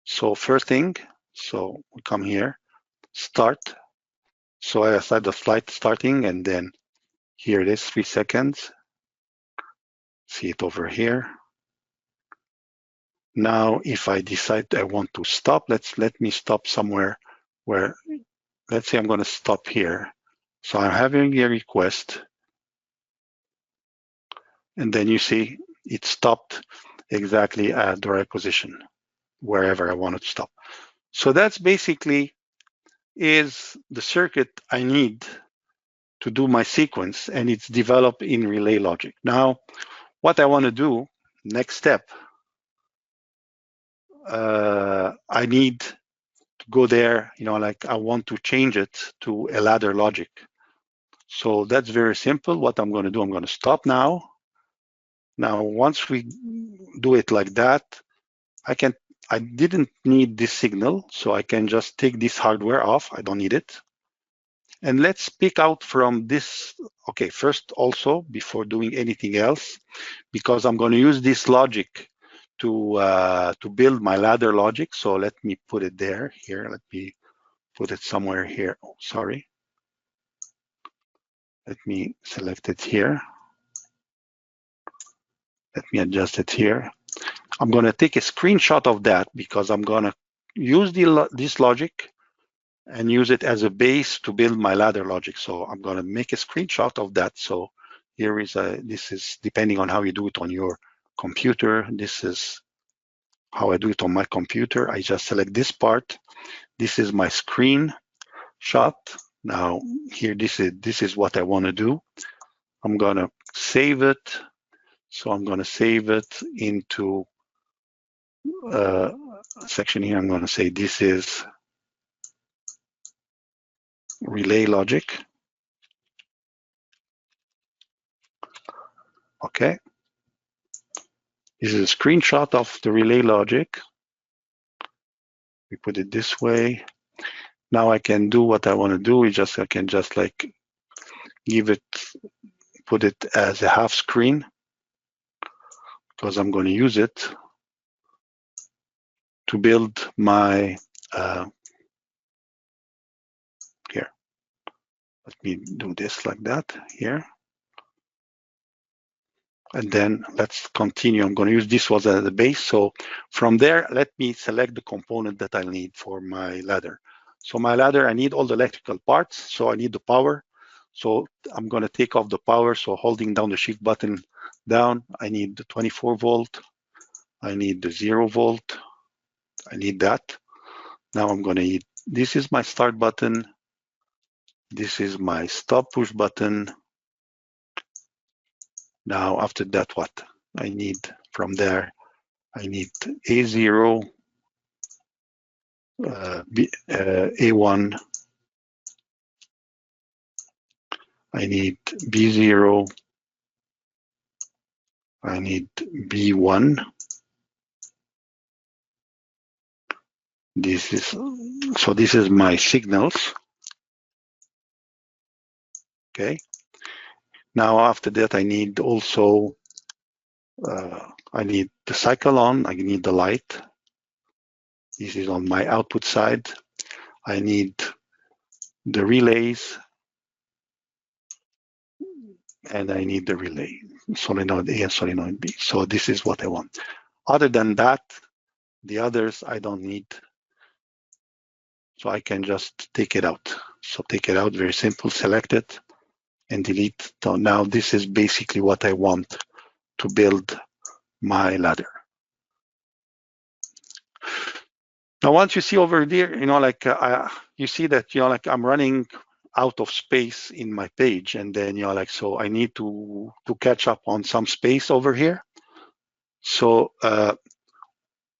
A: So first thing, so we come here, start. So I set the flight starting, and then here it is, 3 seconds. See it over here. Now, if I decide I want to stop, let me stop somewhere where, let's say I'm going to stop here. So I'm having a request, and then you see it stopped exactly at the right position, wherever I want to stop. So that's basically is the circuit I need to do my sequence, and it's developed in relay logic. Now, what I want to do, next step, I need to go there, like I want to change it to a ladder logic. So that's very simple. What I'm going to do, I'm going to stop now. Now, once we do it like that, I didn't need this signal, so I can just take this hardware off. I don't need it. And let's pick out from this. Okay, first also, before doing anything else, because I'm going to use this logic to build my ladder logic. So let me put it there, here. Let me put it somewhere here. Oh, sorry. Let me select it here. Let me adjust it here. I'm going to take a screenshot of that because I'm going to use this logic and use it as a base to build my ladder logic. So I'm going to make a screenshot of that. So here is this is depending on how you do it on your computer. This is how I do it on my computer. I just select this part. This is my screenshot. Now here, this is what I want to do. I'm going to save it. So I'm going to save it into a section here. I'm going to say this is relay logic. Okay. This is a screenshot of the relay logic. We put it this way. Now I can do what I want to do. I can just like put it as a half screen because I'm going to use it to build my here. Let me do this like that here. And then let's continue. I'm going to use this as the base. So from there, let me select the component that I need for my ladder. So my ladder, I need all the electrical parts. So I need the power. So I'm going to take off the power. So holding down the shift button down, I need the 24 volt. I need the 0 volt. I need that. Now I'm going to need, this is my start button. This is my stop push button. Now after that, what I need from there, I need A0, A1, I need B0, I need B1. This is my signals. Okay. Now after that, I need also, I need the cycle on, I need the light. This is on my output side. I need the relays, and I need the relay, solenoid A and solenoid B. So this is what I want. Other than that, the others I don't need. So I can just take it out. So take it out, very simple, select it. and delete. So now this is basically what I want to build my ladder. Now, once you see over there, like you see that, like I'm running out of space in my page, and then, like, so I need to catch up on some space over here. So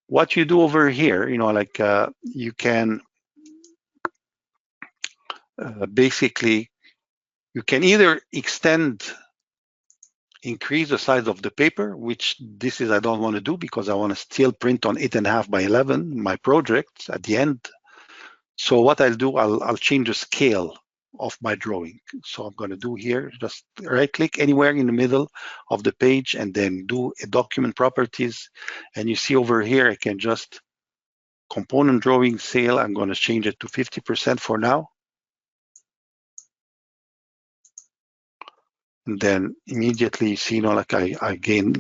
A: what you do over here, like you can basically, you can either increase the size of the paper, which this is I don't want to do because I want to still print on 8.5 by 11 my project at the end. So what I'll do, I'll change the scale of my drawing. So I'm going to do here, just right click anywhere in the middle of the page and then do a document properties. And you see over here, I can just component drawing scale. I'm going to change it to 50% for now. And then immediately you see, like I gain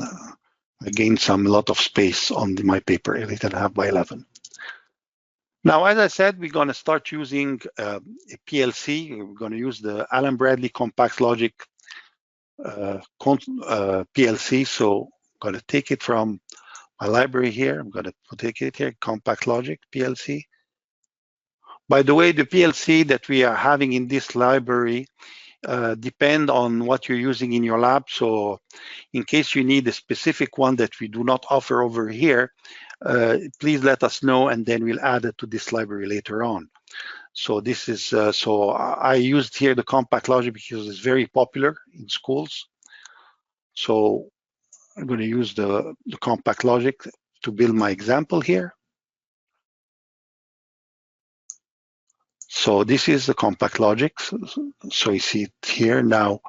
A: some lot of space on my paper, 8.5 by 11. Now, as I said, we're going to start using a PLC. We're going to use the Allen Bradley Compact Logic PLC. So I'm going to take it from my library here. I'm going to take it here, Compact Logic PLC. By the way, the PLC that we are having in this library depend on what you're using in your lab. So in case you need a specific one that we do not offer over here, please let us know, and then we'll add it to this library later on. So this is, so I used here the Compact Logic because it's very popular in schools. So I'm going to use the Compact Logic to build my example here. So this is the Compact Logic. So you see it here. Now,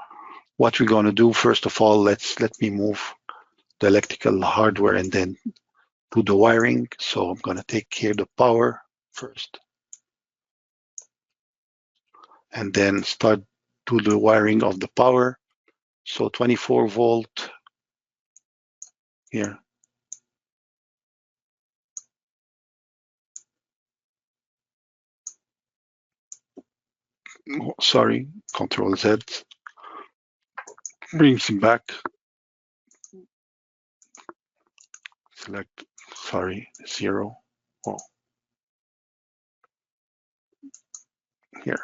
A: what we're going to do, first of all, let me move the electrical hardware and then do the wiring. So I'm going to take here the power first, and then start do the wiring of the power. So 24 volt here. Oh, sorry, Control Z brings it back. Select, sorry, 0. Oh, here,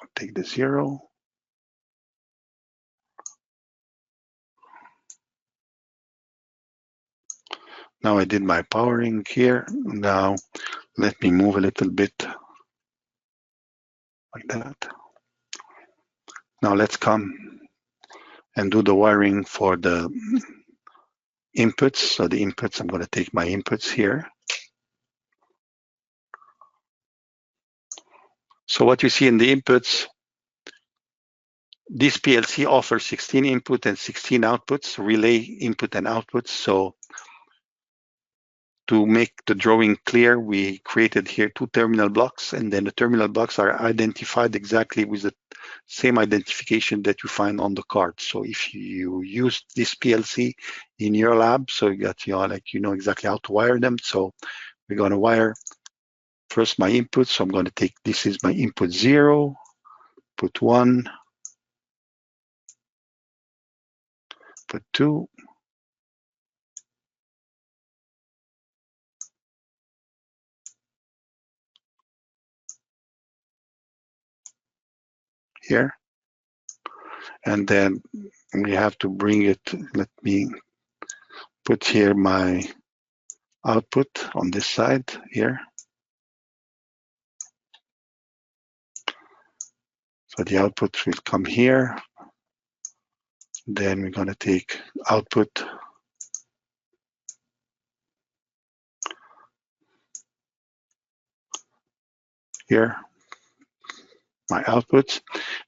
A: I'll take the 0. Now I did my powering here. Now let me move a little bit like that. Now let's come and do the wiring for the inputs. So the inputs, I'm going to take my inputs here. So what you see in the inputs, this PLC offers 16 input and 16 outputs, relay input and outputs. So to make the drawing clear, we created here 2 terminal blocks, and then the terminal blocks are identified exactly with the same identification that you find on the card. So if you use this PLC in your lab, so you got, like, you know exactly how to wire them. So we're going to wire first my input. So I'm going to take, this is my input 0, put 1, put 2, here. And then we have to bring it, let me put here my output on this side here. So the output will come here. Then we're going to take output here, my outputs.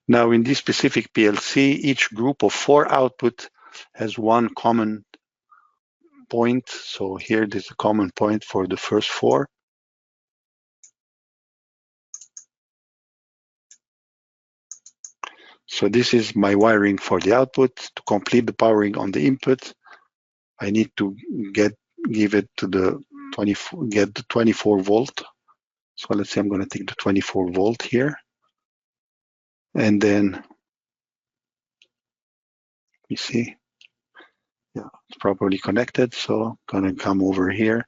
A: Now in this specific PLC, each group of 4 output has one common point. So here there's a common point for the first 4. So this is my wiring for the output. To complete the powering on the input, I need to give it to the 24, get the 24 volt. So let's say I'm going to take the 24 volt here. And then You see, yeah, it's properly connected. So I'm gonna come over here.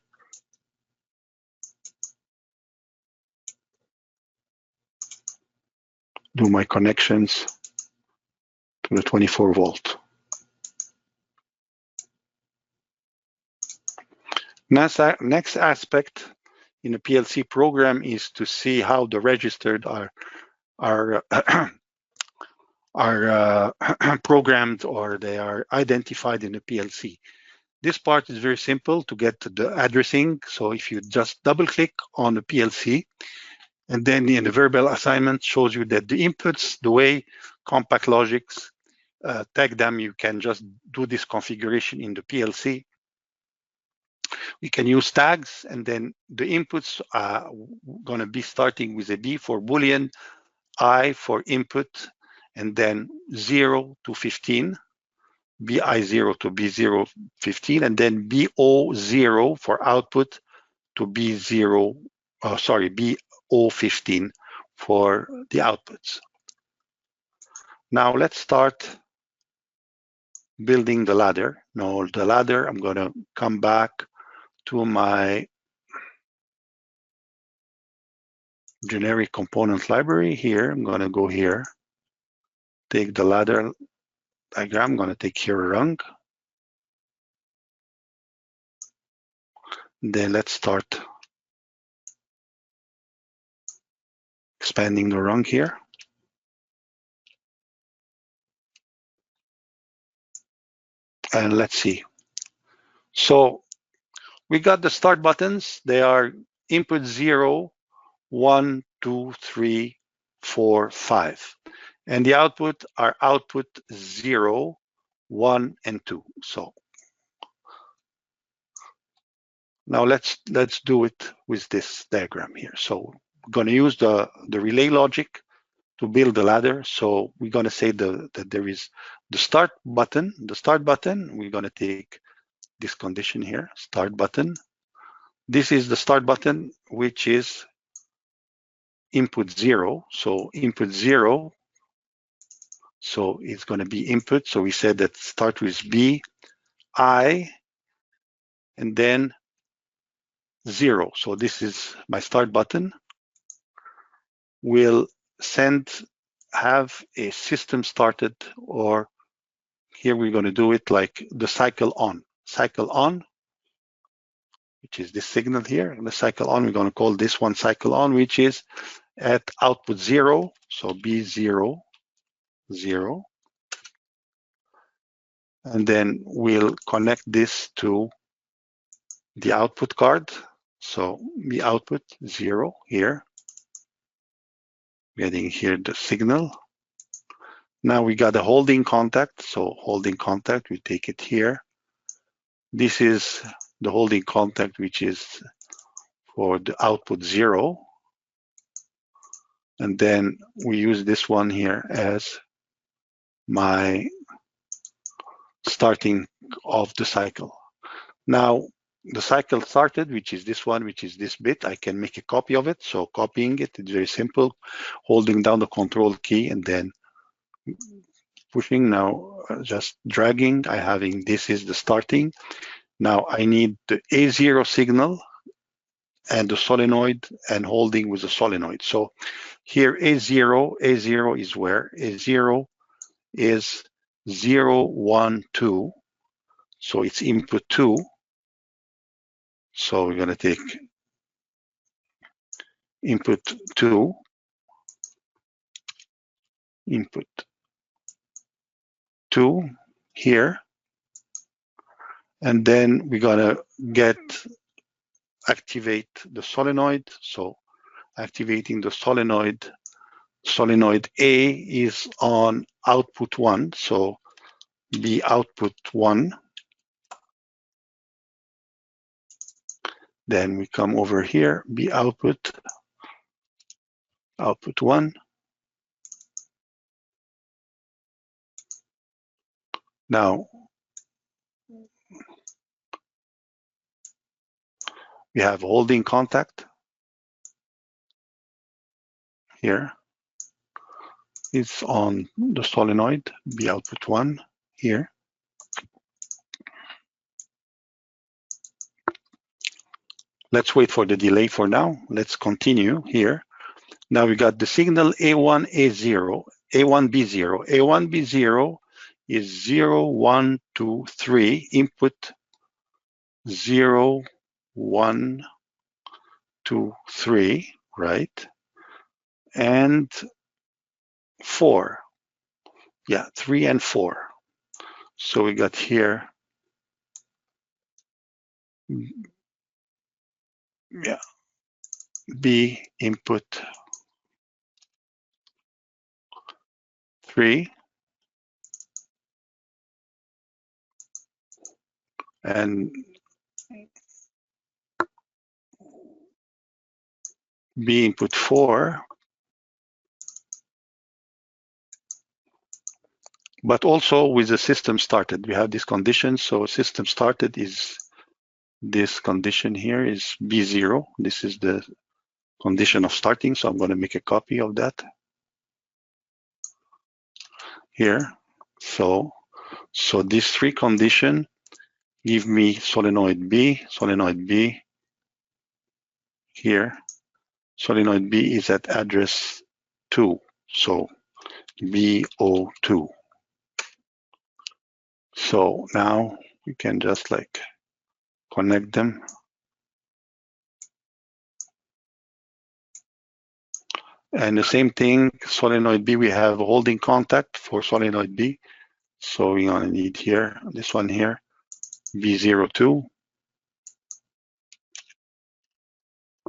A: Do my connections to the 24 volt. Next aspect in a PLC program is to see how the registered are programmed, or they are identified in the PLC. This part is very simple to get to the addressing. So if you just double click on the PLC, and then in the verbal assignment shows you that the inputs, the way Compact Logics tag them, you can just do this configuration in the PLC. We can use tags, and then the inputs are going to be starting with a B for Boolean, I for input, and then 0 to 15, BI0 to B0, 15, and then BO0 for output to B0, BO15 for the outputs. Now let's start building the ladder. Now the ladder, I'm going to come back to my generic component library here. I'm going to go here, take the ladder diagram. I'm going to take here a rung. Then let's start expanding the rung here. And let's see. So we got the start buttons. They are input 0, 1, 2, 3, 4, 5. And the output are output 0, 1, and 2. So now let's do it with this diagram here. So we're going to use the relay logic to build the ladder. So we're going to say that there is the start button. The start button, we're going to take this condition here, start button. This is the start button, which is input 0. So input 0, so it's going to be input. So we said that start with B, I, and then 0. So this is my start button. Will have a system started, or here we're going to do it like the cycle on, which is this signal here. And the cycle on, we're going to call this one cycle on, which is at output 0. So B0, 0. And then we'll connect this to the output card. So the output 0 here. Getting here the signal. Now we got a holding contact. So holding contact, we take it here. This is the holding contact, which is for the output 0. And then we use this one here as my starting of the cycle. Now the cycle started, which is this one, which is this bit. I can make a copy of it. So copying it, it's very simple. Holding down the control key and then pushing. Now just dragging. This is the starting. Now I need the A0 signal and the solenoid, and holding with the solenoid. So here A0 is where? A0 is 0, 1, 2. So it's input 2. So we're going to take input 2, input 2 here. And then we're going to activate the solenoid. So activating the solenoid A is on output 1. So be output 1. Then we come over here, be output 1. Now we have holding contact here. It's on the solenoid, be output 1 here. Let's wait for the delay for now. Let's continue here. Now we got the signal A1, A0, A1, B0. A1, B0 is 0, 1, 2, 3, input 0, 1, 2, 3, right? And 4. Yeah, 3 and 4. So we got here, yeah, B input 3 and B input 4, but also with the system started. We have this condition, so system started is this condition here is B0. This is the condition of starting, so I'm going to make a copy of that here. So these three conditions give me solenoid B here. Solenoid B is at address 2, so BO2. So now you can just like connect them. And the same thing, solenoid B, we have holding contact for solenoid B. So we're gonna need here, this one here, B02,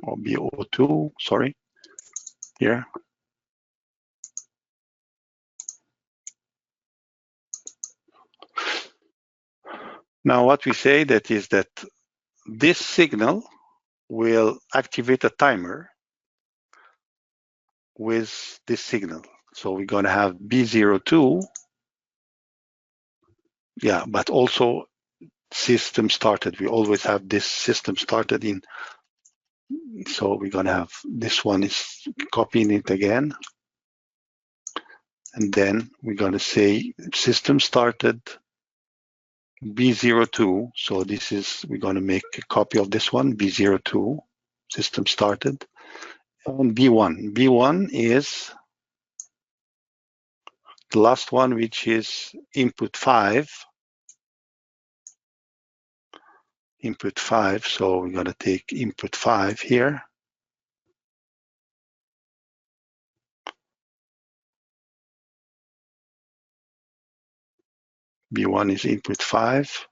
A: or BO2, sorry, here. Now what we say that is that this signal will activate a timer with this signal. So we're gonna have B02, yeah, but also system started. We always have this system started in, so we're gonna have this one is copying it again. And then we're gonna say system started B02. So this is, we're gonna make a copy of this one, B02, system started. And B1. B1 is the last one, which is input 5. Input 5, so we're gonna take input 5 here. B1 is input 5.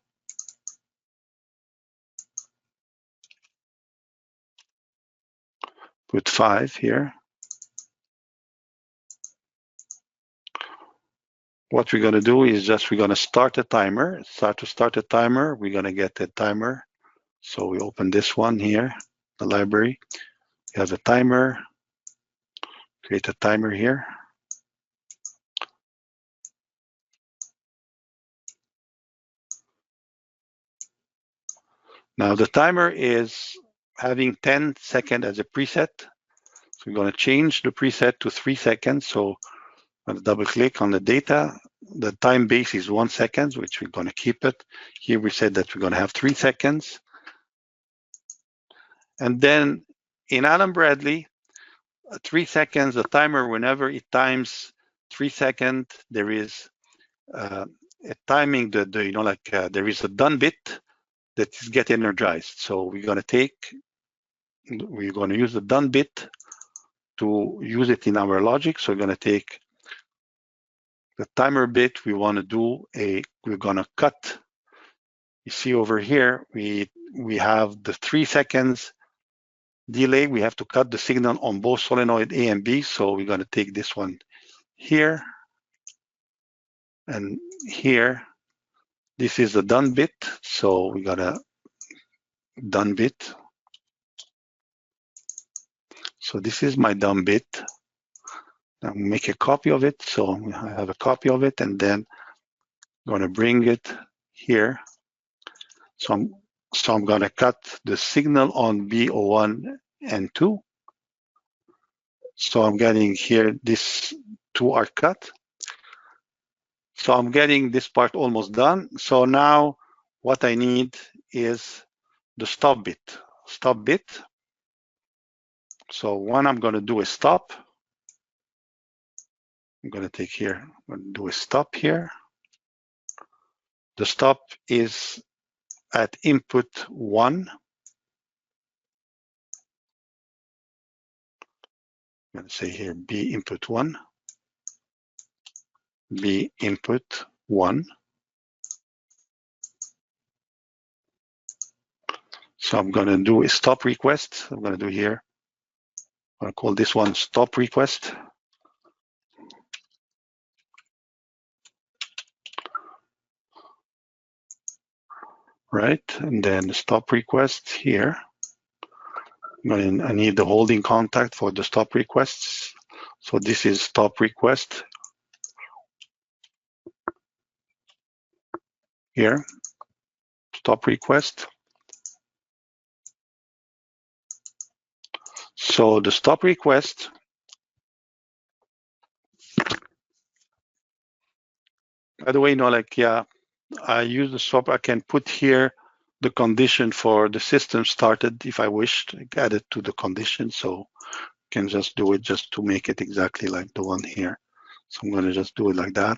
A: Put 5 here. What we're gonna do is just we're gonna start a timer. Start a timer. We're gonna get a timer. So we open this one here, the library. We have a timer. Create a timer here. Now the timer is having 10 seconds as a preset. So we're going to change the preset to 3 seconds. So I'm going to double click on the data. The time base is 1 second, which we're going to keep it. Here we said that we're going to have 3 seconds. And then in Allen Bradley, 3 seconds, the timer, whenever it times 3 seconds, there is a timing, there is a done bit that is get energized. So we're going to use the done bit to use it in our logic. So we're going to take the timer bit. We want to do we're going to cut. You see over here, we have the 3 seconds delay. We have to cut the signal on both solenoid A and B. So we're going to take this one here and here. This is the done bit. So we got a done bit. So this is my done bit. I'll make a copy of it. So I have a copy of it, and then I'm going to bring it here. So I'm going to cut the signal on B01 and 2. So I'm getting here, these 2 are cut. So I'm getting this part almost done. So now what I need is the stop bit. Stop bit. So when I'm going to do a stop, I'm going to take here, I'm going to do a stop here. The stop is at input 1. I'm going to say here B input 1, B input 1. So I'm going to do a stop request. I'm going to do here, I'll call this one stop request. Right, and then stop request here. I need the holding contact for the stop requests. So this is stop request here, stop request. So the stop request, by the way, I use the stop, I can put here the condition for the system started if I wished, add it to the condition. So I can just do it just to make it exactly like the one here. So I'm going to just do it like that.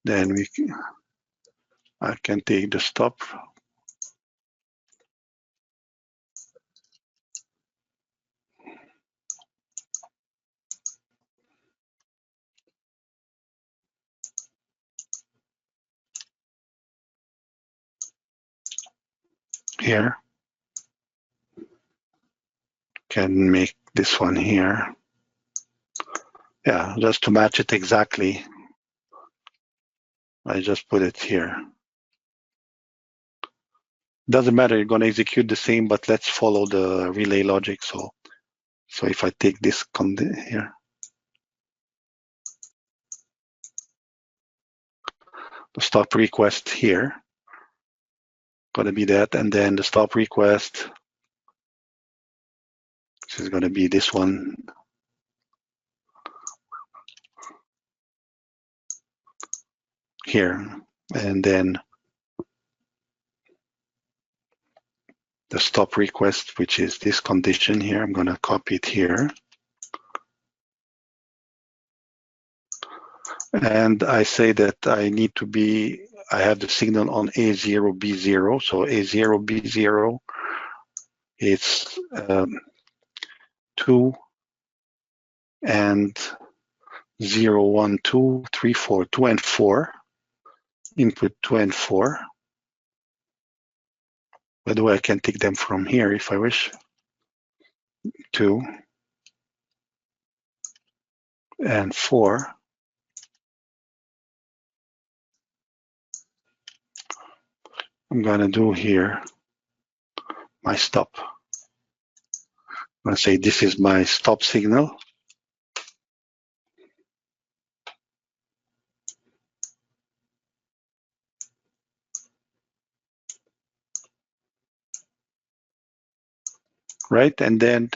A: Then I can take the stop. Here. Can make this one here. Yeah, just to match it exactly. I just put it here. Doesn't matter, you're going to execute the same, but let's follow the relay logic. So if I take this here, the stop request here, going to be that, and then the stop request, this is going to be this one. Here, and then the stop request, which is this condition here, I'm going to copy it here. And I say that I need to be, I have the signal on A0, B0. So A0, B0, it's 2 and 0, 1, 2, 3, 4, 2 and 4, input 2 and 4. By the way, I can take them from here if I wish. 2 and 4. I'm going to do here my stop. I'm going to say this is my stop signal. Right, and then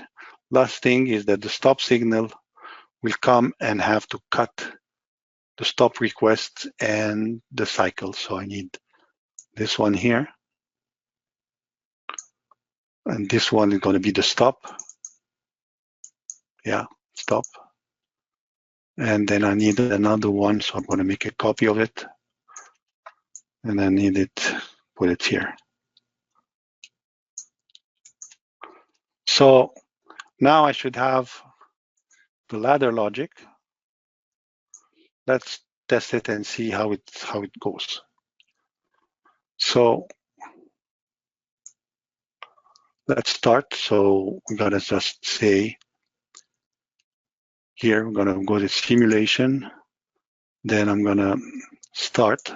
A: last thing is that the stop signal will come and have to cut the stop request and the cycle. So I need this one here. And this one is going to be the stop. Yeah, stop. And then I need another one. So I'm going to make a copy of it. And I need it, put it here. So now I should have the ladder logic. Let's test it and see how it goes. So let's start. So we're going to just say here, I'm going to go to simulation. Then I'm going to start.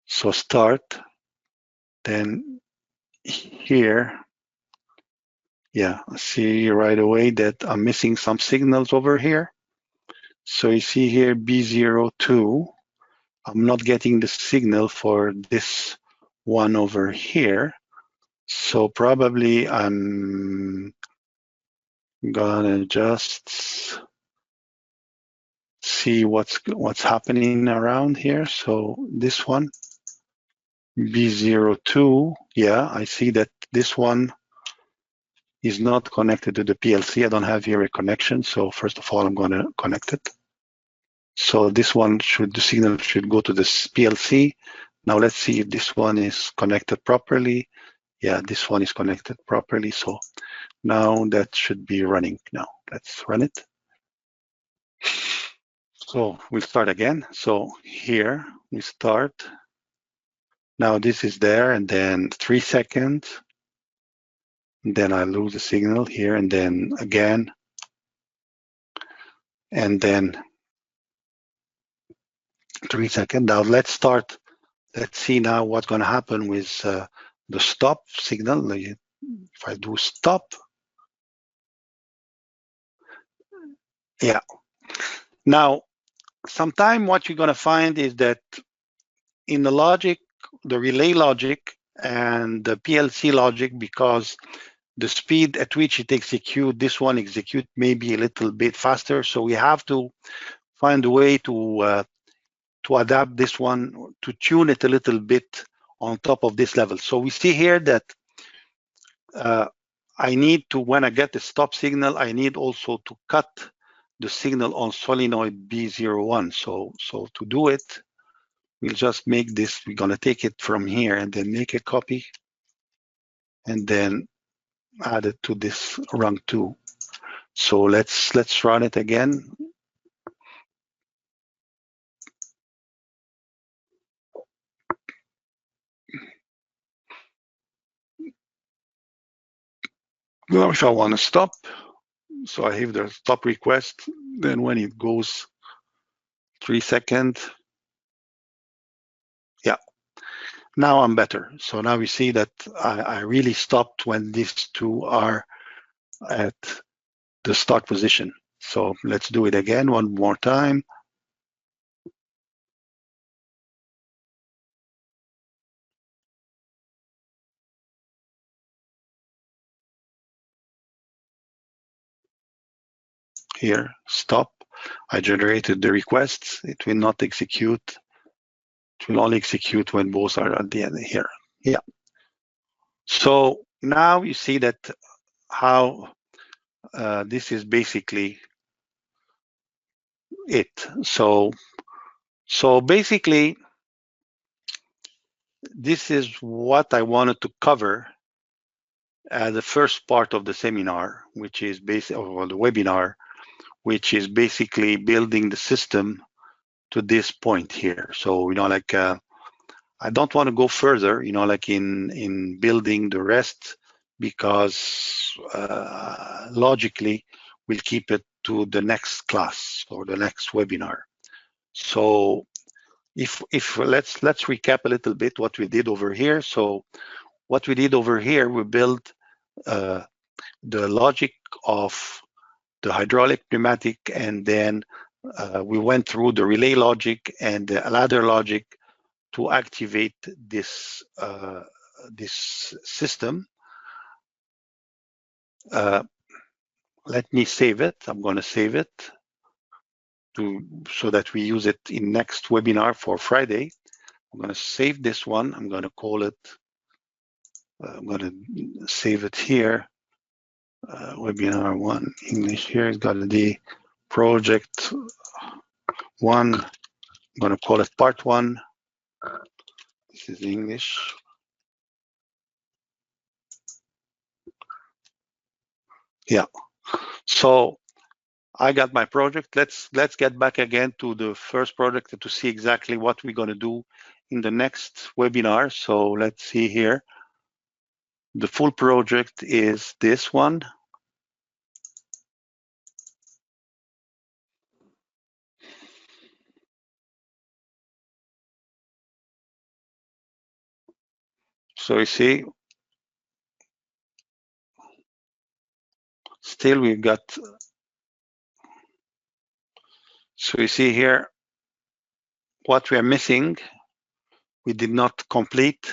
A: So start. Then here, yeah, see right away that I'm missing some signals over here. So you see here B02, I'm not getting the signal for this one over here. So probably I'm gonna just see what's happening around here. So this one, B02, yeah, I see that this one is not connected to the PLC. I don't have here a connection. So first of all, I'm going to connect it. So this one the signal should go to this PLC. Now let's see if this one is connected properly. Yeah, this one is connected properly. So now that should be running. Now let's run it. So we'll start again. So here we start. Now this is there, and then 3 seconds. And then I lose the signal here, and then again. And then 3 seconds. Now let's start. Let's see now what's going to happen with the stop signal. If I do stop. Yeah. Now, sometime what you're going to find is that in the logic, the relay logic and the PLC logic, because the speed at which it executes, this one execute maybe a little bit faster. So we have to find a way to adapt this one, to tune it a little bit on top of this level. So we see here that I need to, when I get the stop signal, I need also to cut the signal on solenoid B01. So to do it, we'll just make this, we're gonna take it from here and then make a copy and then add it to this rung 2. So let's run it again. Now if I want to stop, so I have the stop request, then when it goes 3 seconds, yeah, now I'm better. So now we see that I really stopped when these two are at the start position. So let's do it again one more time. Here, stop. I generated the requests. It will not execute. It will only execute when both are at the end here. Yeah. So now you see that how this is basically it. So basically, this is what I wanted to cover as the first part of the seminar, which is or the webinar, which is basically building the system to this point here. So, like I don't want to go further, like in building the rest, because logically we'll keep it to the next class or the next webinar. So if let's recap a little bit what we did over here. So what we did over here, we built the logic of the hydraulic, pneumatic, and then we went through the relay logic and the ladder logic to activate this this system. Let me save it. I'm going to save it so that we use it in next webinar for Friday. I'm going to save this one. I'm going to call it. I'm going to save it here. Webinar 1 English. Here it's got the project 1. I'm going to call it part 1. This is English. Yeah. So I got my project. Let's get back again to the first project to see exactly what we're going to do in the next webinar. So let's see here. The full project is this one. So you see, still we've got, so you see here, what we are missing, we did not complete.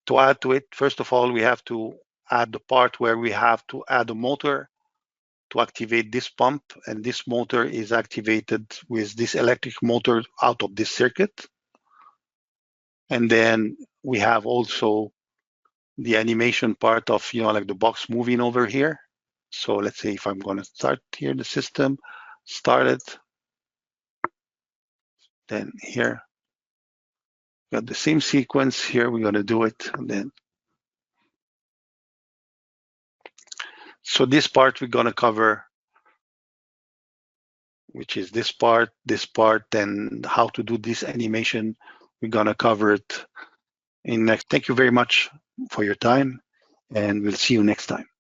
A: To add to it, first of all, we have to add the part where we have to add a motor to activate this pump, and this motor is activated with this electric motor out of this circuit. And then we have also the animation part of, like the box moving over here. So let's say if I'm going to start here the system, start it, then here, got the same sequence here, we're going to do it, and then. So this part we're going to cover, which is this part, and how to do this animation. We're going to cover it in next. Thank you very much for your time, and we'll see you next time.